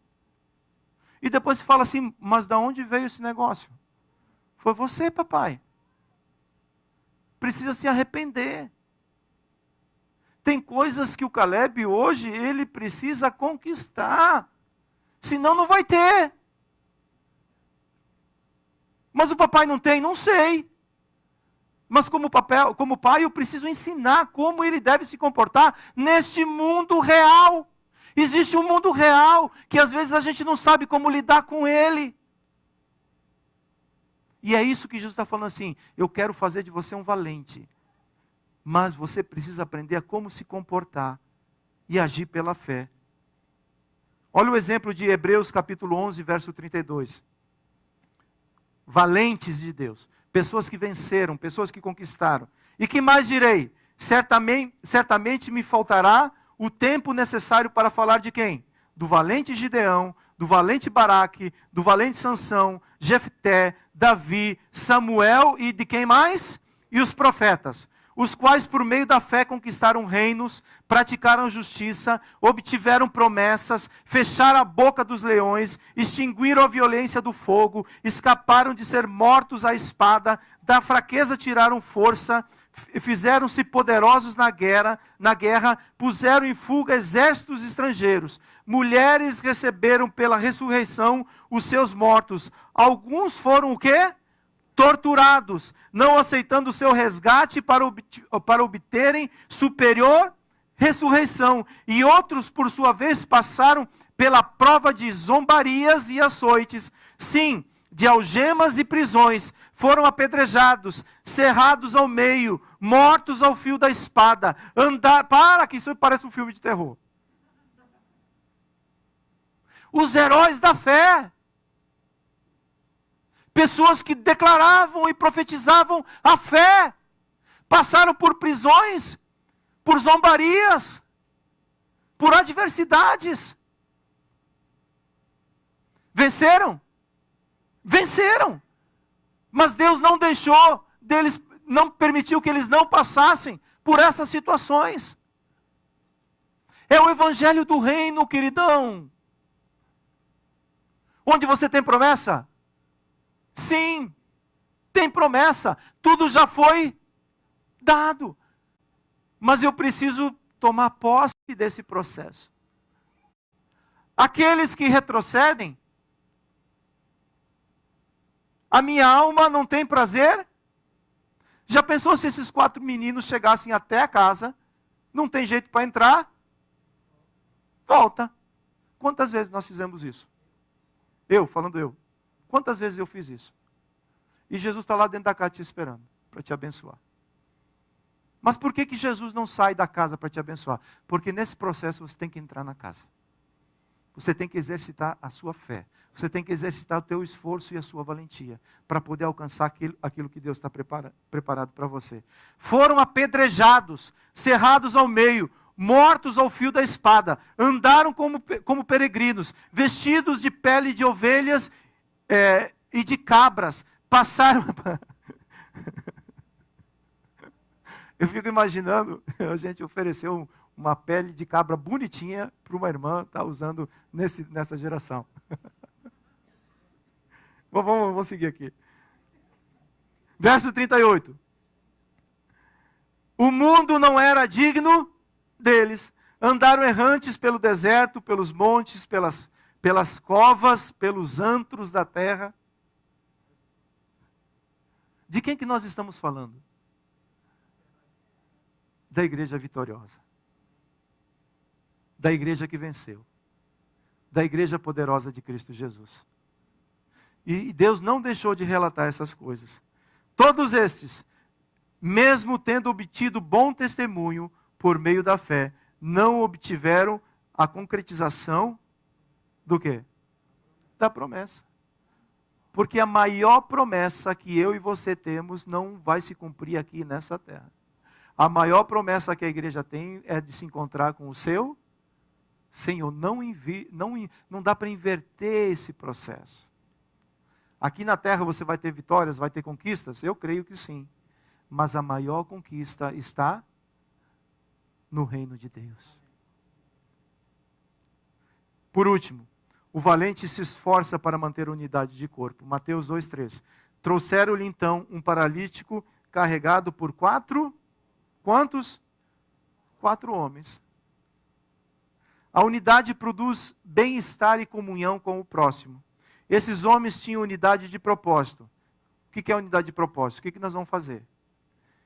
E depois você fala assim, mas de onde veio esse negócio? Foi você, papai. Precisa se arrepender. Tem coisas que o Caleb hoje, ele precisa conquistar. Senão não vai ter. Mas o papai não tem? Não sei. Mas como pai, eu preciso ensinar como ele deve se comportar neste mundo real. Existe um mundo real que às vezes a gente não sabe como lidar com ele. E é isso que Jesus está falando assim, eu quero fazer de você um valente. Mas você precisa aprender a como se comportar e agir pela fé. Olha o exemplo de Hebreus capítulo 11, verso 32. Valentes de Deus. Pessoas que venceram, pessoas que conquistaram. E que mais direi? Certamente me faltará o tempo necessário para falar de quem? Do valente Gideão, do valente Baraque, do valente Sansão, Jefté, Davi, Samuel e de quem mais? E os profetas. Os quais por meio da fé conquistaram reinos, praticaram justiça, obtiveram promessas, fecharam a boca dos leões, extinguiram a violência do fogo, escaparam de ser mortos à espada, da fraqueza tiraram força, fizeram-se poderosos na guerra, puseram em fuga exércitos estrangeiros. Mulheres receberam pela ressurreição os seus mortos. Alguns foram o quê? Torturados, não aceitando o seu resgate para obterem superior ressurreição. E outros, por sua vez, passaram pela prova de zombarias e açoites. Sim, de algemas e prisões. Foram apedrejados, cerrados ao meio, mortos ao fio da espada. Para que isso parece um filme de terror. Os heróis da fé. Pessoas que declaravam e profetizavam a fé, passaram por prisões, por zombarias, por adversidades. Venceram? Venceram. Mas Deus não deixou deles, não permitiu que eles não passassem por essas situações. É o evangelho do reino, queridão. Onde você tem promessa? Sim, tem promessa, tudo já foi dado, mas eu preciso tomar posse desse processo. Aqueles que retrocedem, a minha alma não tem prazer? Já pensou se esses 4 meninos chegassem até a casa, não tem jeito para entrar? Volta. Quantas vezes nós fizemos isso? Falando eu. Quantas vezes eu fiz isso? E Jesus está lá dentro da casa te esperando, para te abençoar. Mas por que Jesus não sai da casa para te abençoar? Porque nesse processo você tem que entrar na casa. Você tem que exercitar a sua fé. Você tem que exercitar o teu esforço e a sua valentia, para poder alcançar aquilo que Deus está preparado para você. Foram apedrejados, cerrados ao meio, mortos ao fio da espada, andaram como peregrinos, vestidos de pele de ovelhas e de cabras, passaram... Eu fico imaginando, a gente ofereceu uma pele de cabra bonitinha para uma irmã estar usando nessa geração. Vamos seguir aqui. Verso 38. O mundo não era digno deles. Andaram errantes pelo deserto, pelos montes, pelas covas, pelos antros da terra. De quem que nós estamos falando? Da igreja vitoriosa. Da igreja que venceu. Da igreja poderosa de Cristo Jesus. E Deus não deixou de relatar essas coisas. Todos estes, mesmo tendo obtido bom testemunho por meio da fé, não obtiveram a concretização do quê? Da promessa. Porque a maior promessa que eu e você temos não vai se cumprir aqui nessa terra. A maior promessa que a igreja tem é de se encontrar com o seu Senhor. Não dá para inverter esse processo. Aqui na terra você vai ter vitórias, vai ter conquistas? Eu creio que sim. Mas a maior conquista está no reino de Deus. Por último, o valente se esforça para manter a unidade de corpo. Mateus 2:3. Trouxeram-lhe então um paralítico carregado por 4, quantos? 4 homens. A unidade produz bem-estar e comunhão com o próximo. Esses homens tinham unidade de propósito. O que é unidade de propósito? O que nós vamos fazer?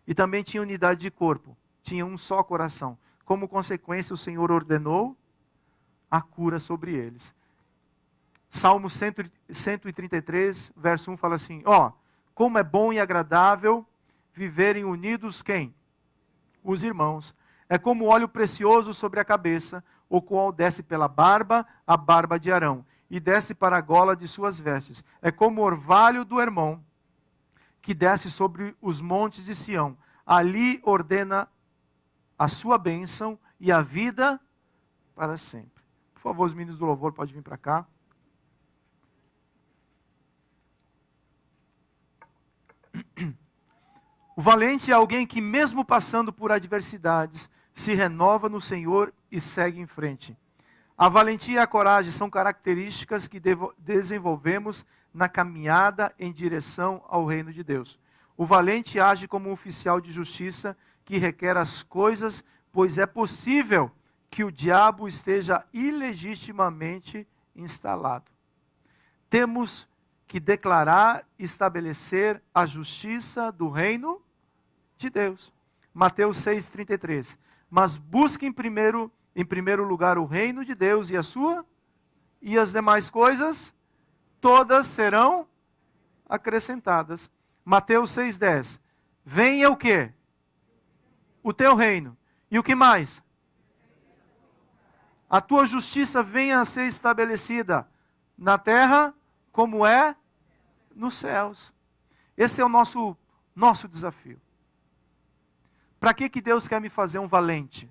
E também tinha unidade de corpo. Tinha um só coração. Como consequência, o Senhor ordenou a cura sobre eles. Salmo 133, verso 1 fala assim: como é bom e agradável viverem unidos quem? Os irmãos. É como óleo precioso sobre a cabeça, o qual desce pela barba, a barba de Arão, e desce para a gola de suas vestes. É como o orvalho do Hermon, que desce sobre os montes de Sião. Ali ordena a sua bênção e a vida para sempre. Por favor, os meninos do louvor podem vir para cá. O valente é alguém que, mesmo passando por adversidades, se renova no Senhor e segue em frente. A valentia e a coragem são características que desenvolvemos na caminhada em direção ao reino de Deus. O valente age como um oficial de justiça que requer as coisas, pois é possível que o diabo esteja ilegitimamente instalado. Temos que declarar e estabelecer a justiça do reino de Deus. Mateus 6,33. Mas busque em primeiro lugar o reino de Deus e as demais coisas, todas serão acrescentadas. Mateus 6,10. Venha o quê? O teu reino. E o que mais? A tua justiça venha a ser estabelecida na terra como é nos céus. Esse é o nosso desafio. Para que Deus quer me fazer um valente?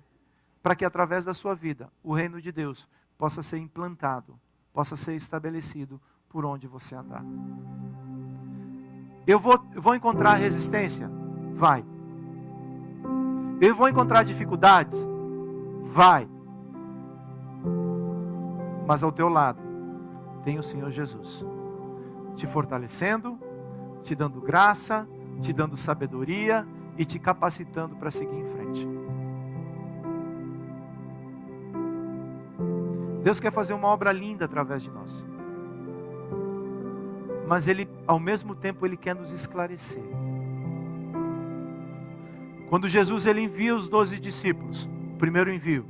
Para que através da sua vida, o reino de Deus possa ser implantado, possa ser estabelecido por onde você andar. Eu vou encontrar resistência? Vai. Eu vou encontrar dificuldades? Vai. Mas ao teu lado tem o Senhor Jesus, te fortalecendo, te dando graça, te dando sabedoria e te capacitando para seguir em frente. Deus quer fazer uma obra linda através de nós. Mas Ele, ao mesmo tempo, Ele quer nos esclarecer. Quando Jesus ele envia os 12 discípulos, o primeiro envio,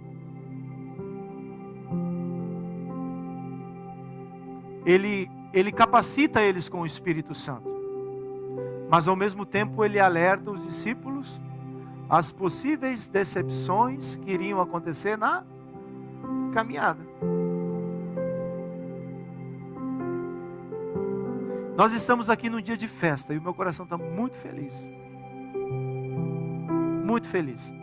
Ele capacita eles com o Espírito Santo. Mas ao mesmo tempo Ele alerta os discípulos às possíveis decepções que iriam acontecer na caminhada. Nós estamos aqui num dia de festa e o meu coração está muito feliz. Muito feliz.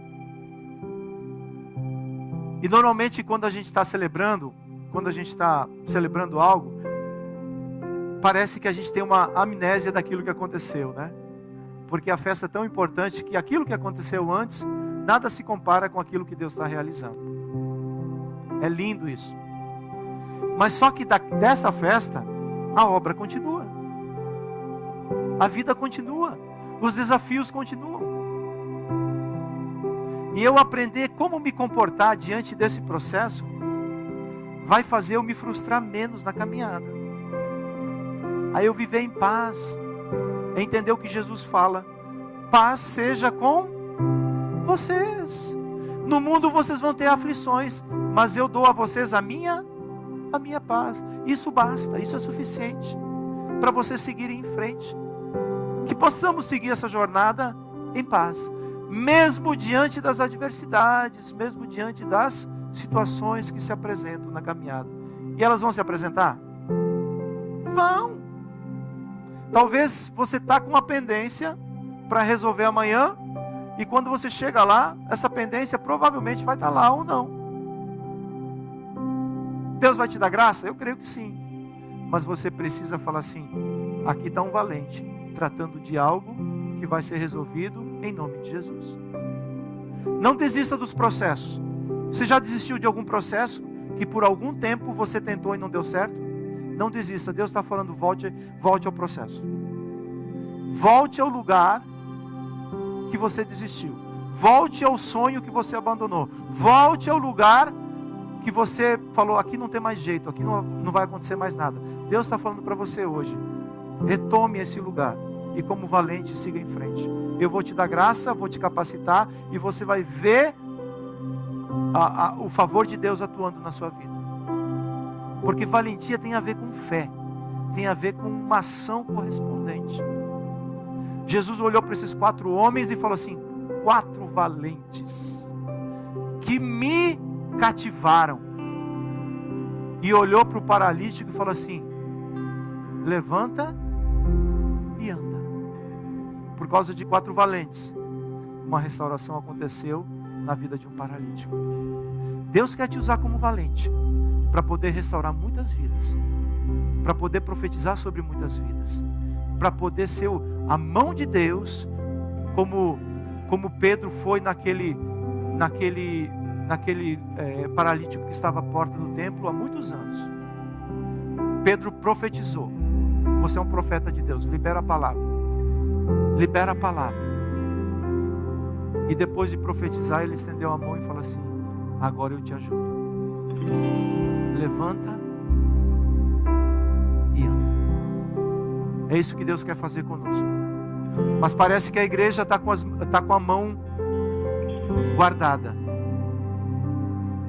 E normalmente quando a gente está celebrando algo, parece que a gente tem uma amnésia daquilo que aconteceu, né? Porque a festa é tão importante que aquilo que aconteceu antes, nada se compara com aquilo que Deus está realizando. É lindo isso. Mas só que dessa festa, a obra continua. A vida continua. Os desafios continuam. e eu aprender como me comportar diante desse processo, vai fazer eu me frustrar menos na caminhada. Aí eu viver em paz, é entender o que Jesus fala: paz seja com vocês. No mundo vocês vão ter aflições, mas eu dou a vocês a minha paz. Isso basta, isso é suficiente para vocês seguirem em frente. Que possamos seguir essa jornada em paz, mesmo diante das adversidades, mesmo diante das situações que se apresentam na caminhada. E elas vão se apresentar? Vão. Talvez você está com uma pendência para resolver amanhã, e quando você chega lá, essa pendência provavelmente vai estar lá ou não. Deus vai te dar graça? Eu creio que sim. Mas você precisa falar assim: aqui está um valente, tratando de algo que vai ser resolvido em nome de Jesus. Não desista dos processos. Você já desistiu de algum processo que por algum tempo você tentou e não deu certo? Não desista. Deus está falando: volte ao processo. Volte ao lugar que você desistiu. Volte ao sonho que você abandonou. Volte ao lugar que você falou: aqui não tem mais jeito, aqui não vai acontecer mais nada. Deus está falando para você hoje: retome esse lugar e como valente siga em frente. Eu vou te dar graça, vou te capacitar, e você vai ver o favor de Deus atuando na sua vida. Porque valentia tem a ver com fé, tem a ver com uma ação correspondente. Jesus olhou para esses 4 homens e falou assim: 4 valentes que me cativaram. E olhou para o paralítico e falou assim: levanta e anda. Por causa de 4 valentes, uma restauração aconteceu na vida de um paralítico. Deus quer te usar como valente para poder restaurar muitas vidas, para poder profetizar sobre muitas vidas, para poder ser a mão de Deus, como Pedro foi naquele paralítico que estava à porta do templo há muitos anos. Pedro profetizou. Você é um profeta de Deus, libera a palavra. Libera a palavra. E depois de profetizar, ele estendeu a mão e falou assim: agora eu te ajudo. Levanta e anda. É isso que Deus quer fazer conosco. Mas parece que a igreja está com a mão guardada.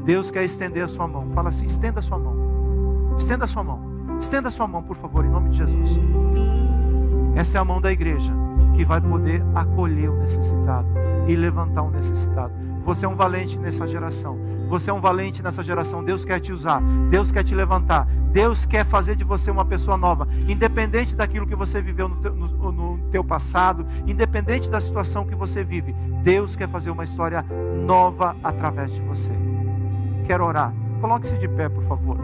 Deus quer estender a sua mão. Fala assim: estenda a sua mão. Estenda a sua mão. Estenda a sua mão, por favor, em nome de Jesus. Essa é a mão da igreja que vai poder acolher o necessitado e levantar o necessitado. Você é um valente nessa geração. Você é um valente nessa geração. Deus quer te usar. Deus quer te levantar. Deus quer fazer de você uma pessoa nova. Independente daquilo que você viveu no teu passado, independente da situação que você vive, Deus quer fazer uma história nova através de você. Quero orar. Coloque-se de pé, por favor.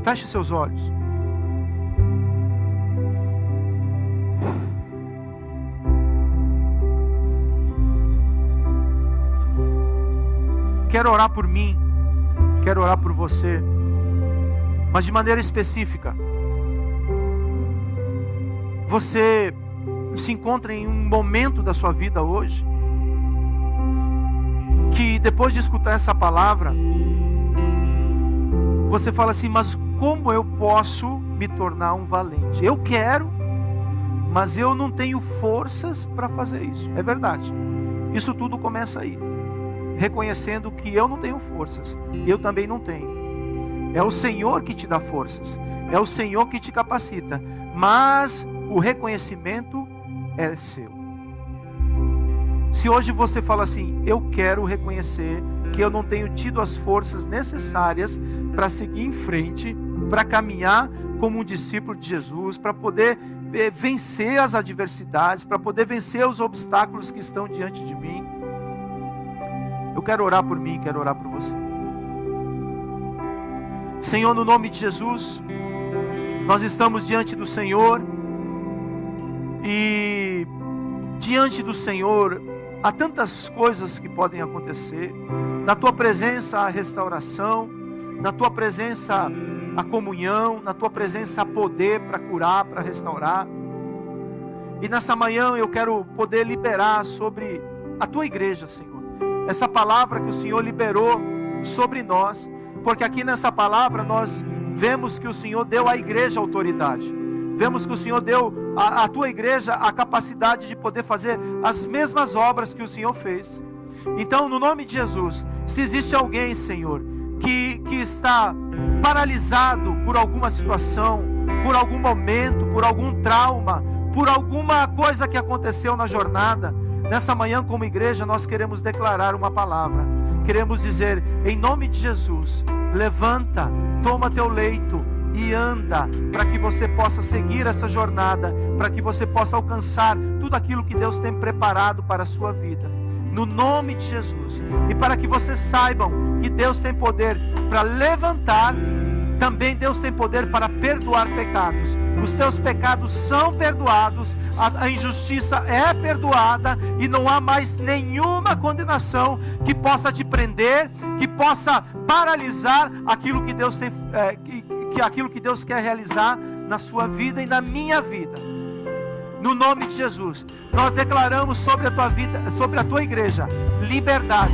Feche seus olhos. Quero orar por mim, quero orar por você, mas de maneira específica. Você se encontra em um momento da sua vida hoje que depois de escutar essa palavra, você fala assim: mas como eu posso me tornar um valente? Eu quero, mas eu não tenho forças para fazer isso. É verdade. Isso tudo começa aí, reconhecendo que eu não tenho forças, eu também não tenho. É o Senhor que te dá forças, é o Senhor que te capacita, mas o reconhecimento é seu. Se hoje você fala assim: eu quero reconhecer que eu não tenho tido as forças necessárias para seguir em frente, para caminhar como um discípulo de Jesus, para poder vencer as adversidades, para poder vencer os obstáculos que estão diante de mim, eu quero orar por mim, quero orar por você. Senhor, no nome de Jesus, nós estamos diante do Senhor, e diante do Senhor há tantas coisas que podem acontecer. Na tua presença há restauração, Na tua presença a comunhão, na tua presença há poder para curar, para restaurar. E nessa manhã eu quero poder liberar sobre a tua igreja, Senhor, essa palavra que o Senhor liberou sobre nós, porque aqui nessa palavra nós vemos que o Senhor deu à igreja autoridade, vemos que o Senhor deu à tua igreja a capacidade de poder fazer as mesmas obras que o Senhor fez. Então, no nome de Jesus, se existe alguém, Senhor, que está paralisado por alguma situação, por algum momento, por algum trauma, por alguma coisa que aconteceu na jornada, nessa manhã como igreja nós queremos declarar uma palavra, queremos dizer, em nome de Jesus, levanta, toma teu leito e anda, para que você possa seguir essa jornada, para que você possa alcançar tudo aquilo que Deus tem preparado para a sua vida, no nome de Jesus. E para que vocês saibam que Deus tem poder para levantar, também Deus tem poder para perdoar pecados. Os teus pecados são perdoados, a injustiça é perdoada, e não há mais nenhuma condenação que possa te prender, que possa paralisar aquilo que Deus tem, aquilo que Deus quer realizar na sua vida e na minha vida. No nome de Jesus, nós declaramos sobre a tua vida, sobre a tua igreja, liberdade.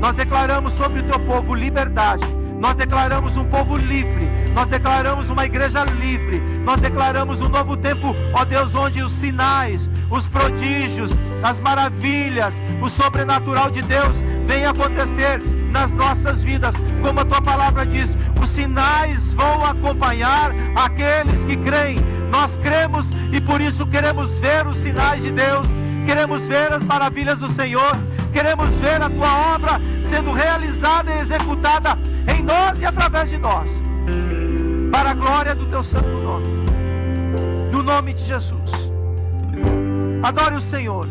Nós declaramos sobre o teu povo liberdade. Nós declaramos um povo livre. Nós declaramos uma igreja livre. Nós declaramos um novo tempo, ó Deus, onde os sinais, os prodígios, as maravilhas, o sobrenatural de Deus vem acontecer nas nossas vidas. Como a tua palavra diz, os sinais vão acompanhar aqueles que creem. Nós cremos e por isso queremos ver os sinais de Deus, queremos ver as maravilhas do Senhor, queremos ver a tua obra sendo realizada e executada em nós e através de nós, para a glória do teu santo nome, no nome de Jesus. Adore o Senhor,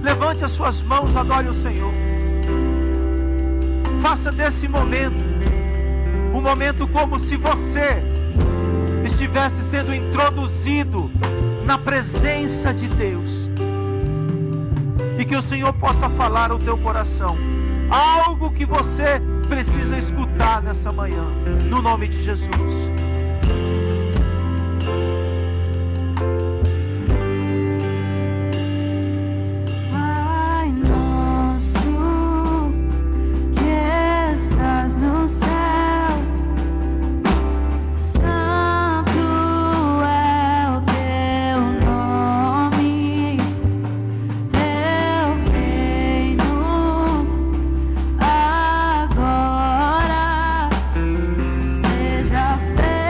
levante as suas mãos, adore o Senhor, faça desse momento um momento como se você estivesse sendo introduzido na presença de Deus, e que o Senhor possa falar ao teu coração algo que você precisa escutar nessa manhã, no nome de Jesus. Pai nosso que estás no céu, seja feito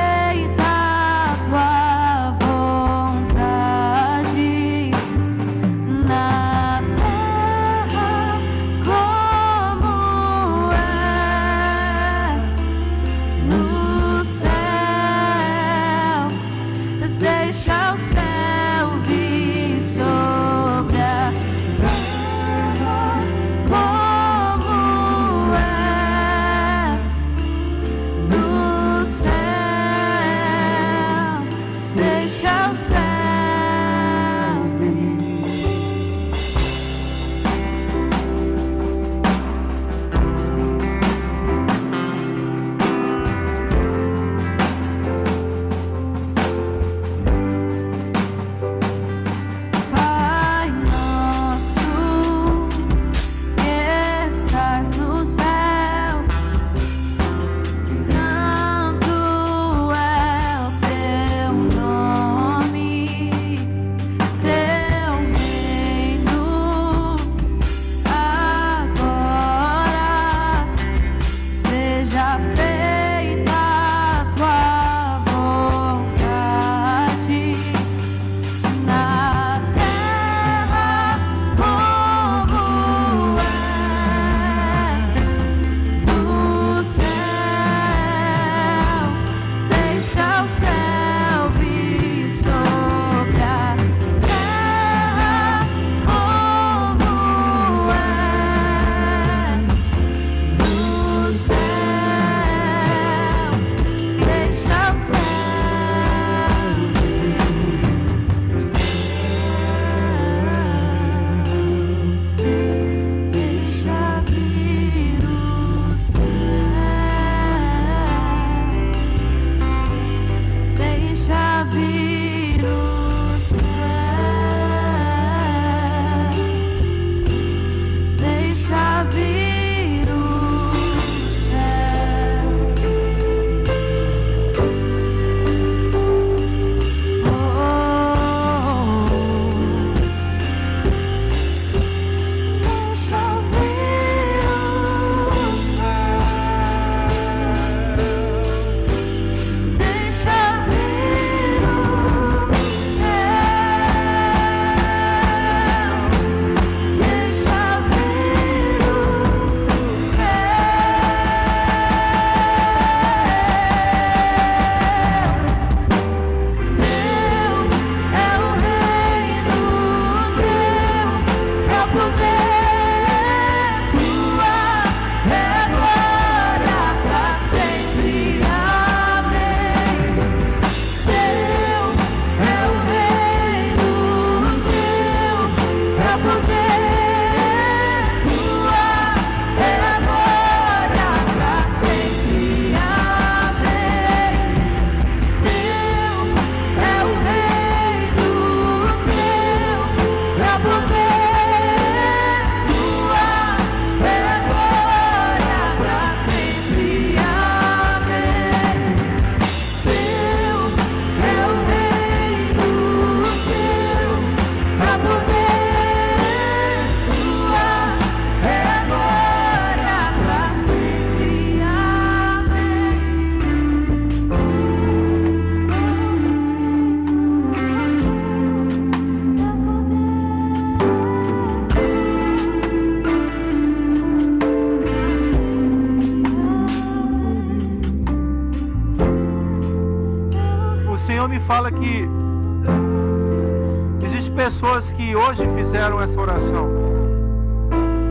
pessoas que hoje fizeram essa oração,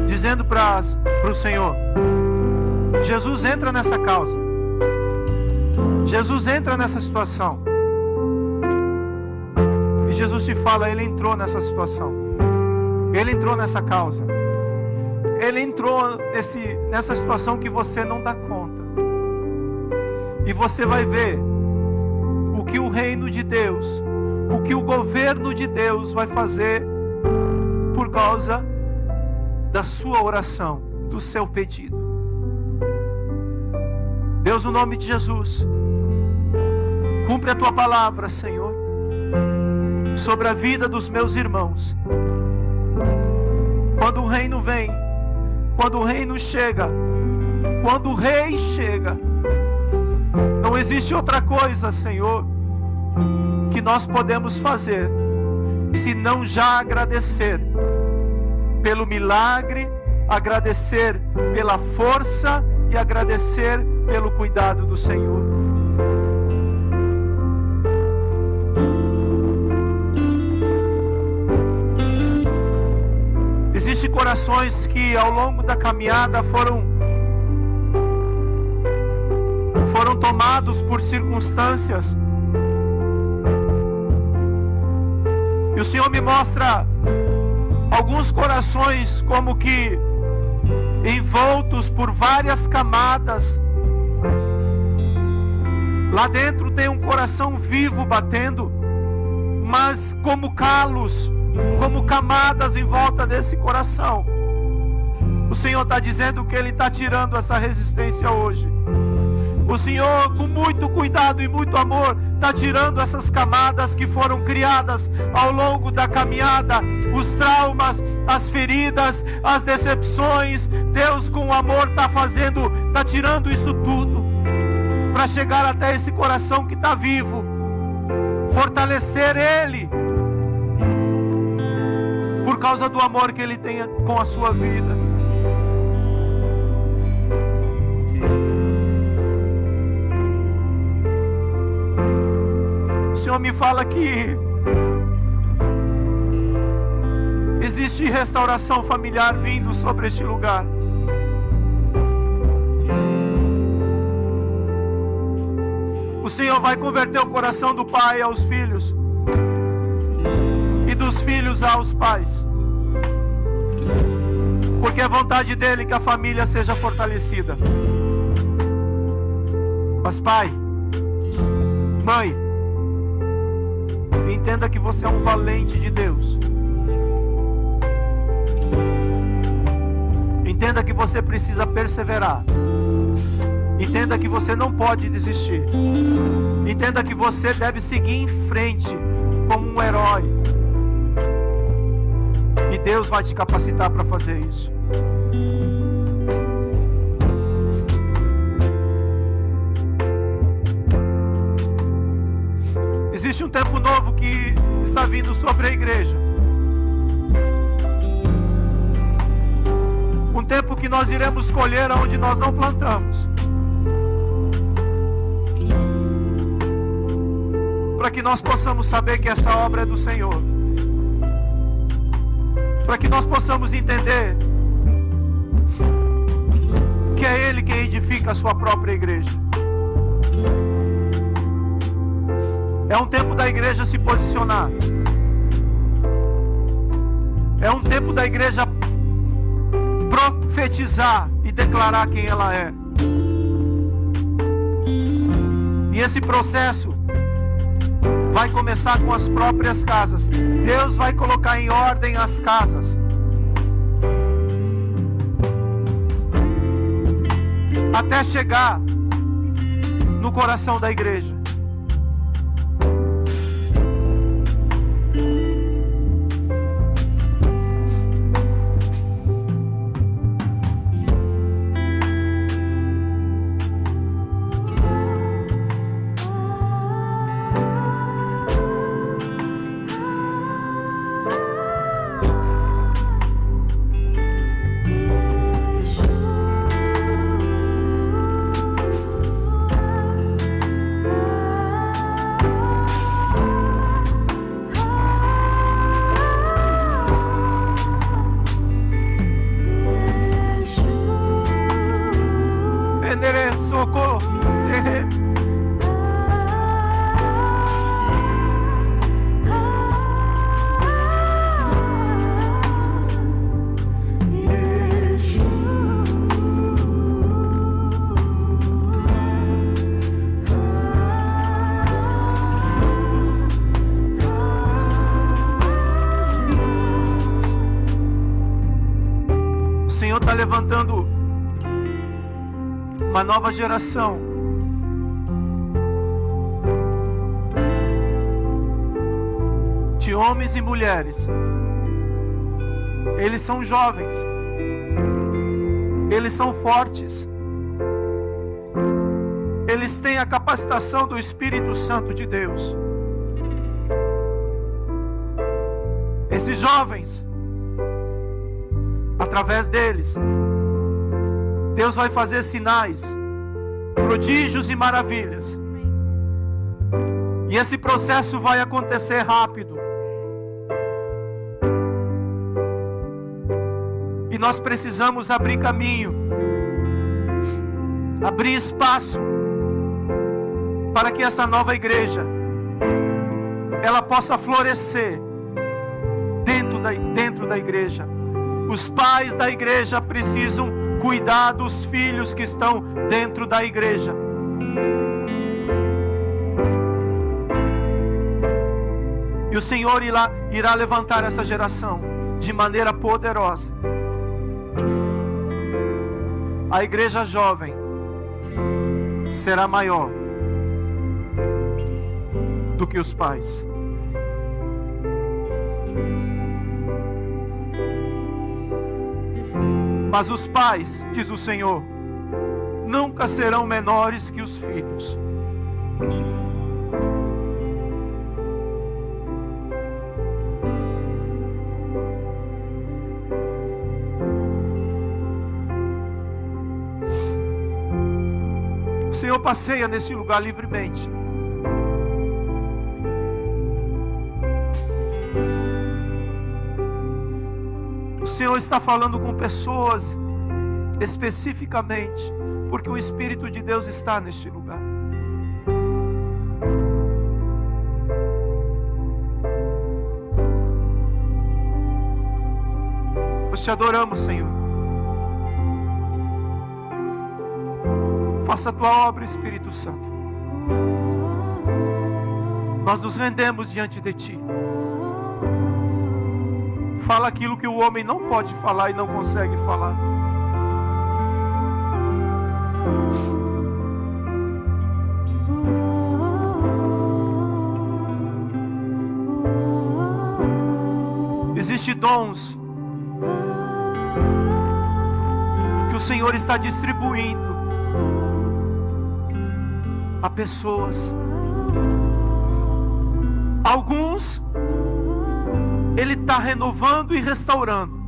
dizendo para o Senhor: Jesus, entra nessa causa. Jesus, entra nessa situação. E Jesus te fala: Ele entrou nessa situação. Ele entrou nessa causa. Ele entrou nessa situação que você não dá conta. E você vai ver o que o reino de Deus, o que o governo de Deus vai fazer por causa da sua oração, do seu pedido. Deus, no nome de Jesus, cumpre a tua palavra, Senhor, sobre a vida dos meus irmãos. Quando o reino vem, quando o reino chega, quando o rei chega, não existe outra coisa, Senhor, que nós podemos fazer senão já agradecer pelo milagre, agradecer pela força e agradecer pelo cuidado do Senhor. Existem corações que ao longo da caminhada foram tomados por circunstâncias, e o Senhor me mostra alguns corações como que envoltos por várias camadas. Lá dentro tem um coração vivo batendo, mas como calos, como camadas em volta desse coração. O Senhor está dizendo que Ele está tirando essa resistência hoje. O Senhor, com muito cuidado e muito amor, está tirando essas camadas que foram criadas ao longo da caminhada, os traumas, as feridas, as decepções. Deus, com amor, está tirando isso tudo, para chegar até esse coração que está vivo, fortalecer ele, por causa do amor que Ele tem com a sua vida. O Senhor me fala que existe restauração familiar vindo sobre este lugar. O Senhor vai converter o coração do pai aos filhos e dos filhos aos pais, porque é vontade dEle que a família seja fortalecida. Mas pai, mãe, entenda que você é um valente de Deus. Entenda que você precisa perseverar. Entenda que você não pode desistir. Entenda que você deve seguir em frente como um herói. E Deus vai te capacitar para fazer isso. Existe um tempo novo que está vindo sobre a igreja. Um tempo que nós iremos colher onde nós não plantamos. Para que nós possamos saber que essa obra é do Senhor. Para que nós possamos entender que é Ele quem edifica a sua própria igreja. É um tempo da igreja se posicionar. É um tempo da igreja profetizar e declarar quem ela é. E esse processo vai começar com as próprias casas. Deus vai colocar em ordem as casas, até chegar no coração da igreja. Yeshua. está levantando uma nova geração. De homens e mulheres. Eles são jovens. Eles são fortes. Eles têm a capacitação do Espírito Santo de Deus. Esses jovens, através deles, Deus vai fazer sinais, prodígios e maravilhas. E esse processo vai acontecer rápido. E nós precisamos abrir caminho, abrir espaço, para que essa nova igreja, ela possa florescer dentro da igreja. Os pais da igreja precisam cuidar dos filhos que estão dentro da igreja. E o Senhor irá levantar essa geração de maneira poderosa. A igreja jovem será maior do que os pais. Mas os pais, diz o Senhor, nunca serão menores que os filhos. O Senhor passeia nesse lugar livremente. O Senhor está falando com pessoas especificamente, porque o Espírito de Deus está neste lugar. Nós te adoramos, Senhor. Faça a tua obra, Espírito Santo. Nós nos rendemos diante de ti. Fala aquilo que o homem não pode falar e não consegue falar. Existem dons que o Senhor está distribuindo a pessoas. Alguns Ele está renovando e restaurando.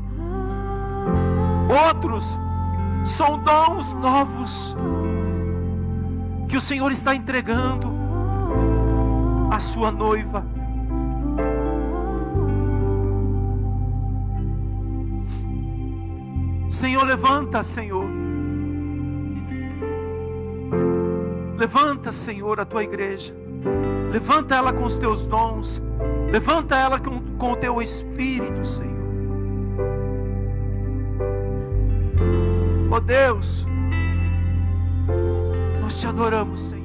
Outros são dons novos que o Senhor está entregando à sua noiva. Senhor, levanta, Senhor. Levanta, Senhor, a tua igreja. Levanta ela com os teus dons. Levanta ela com o teu Espírito, Senhor. Oh Deus, nós te adoramos, Senhor.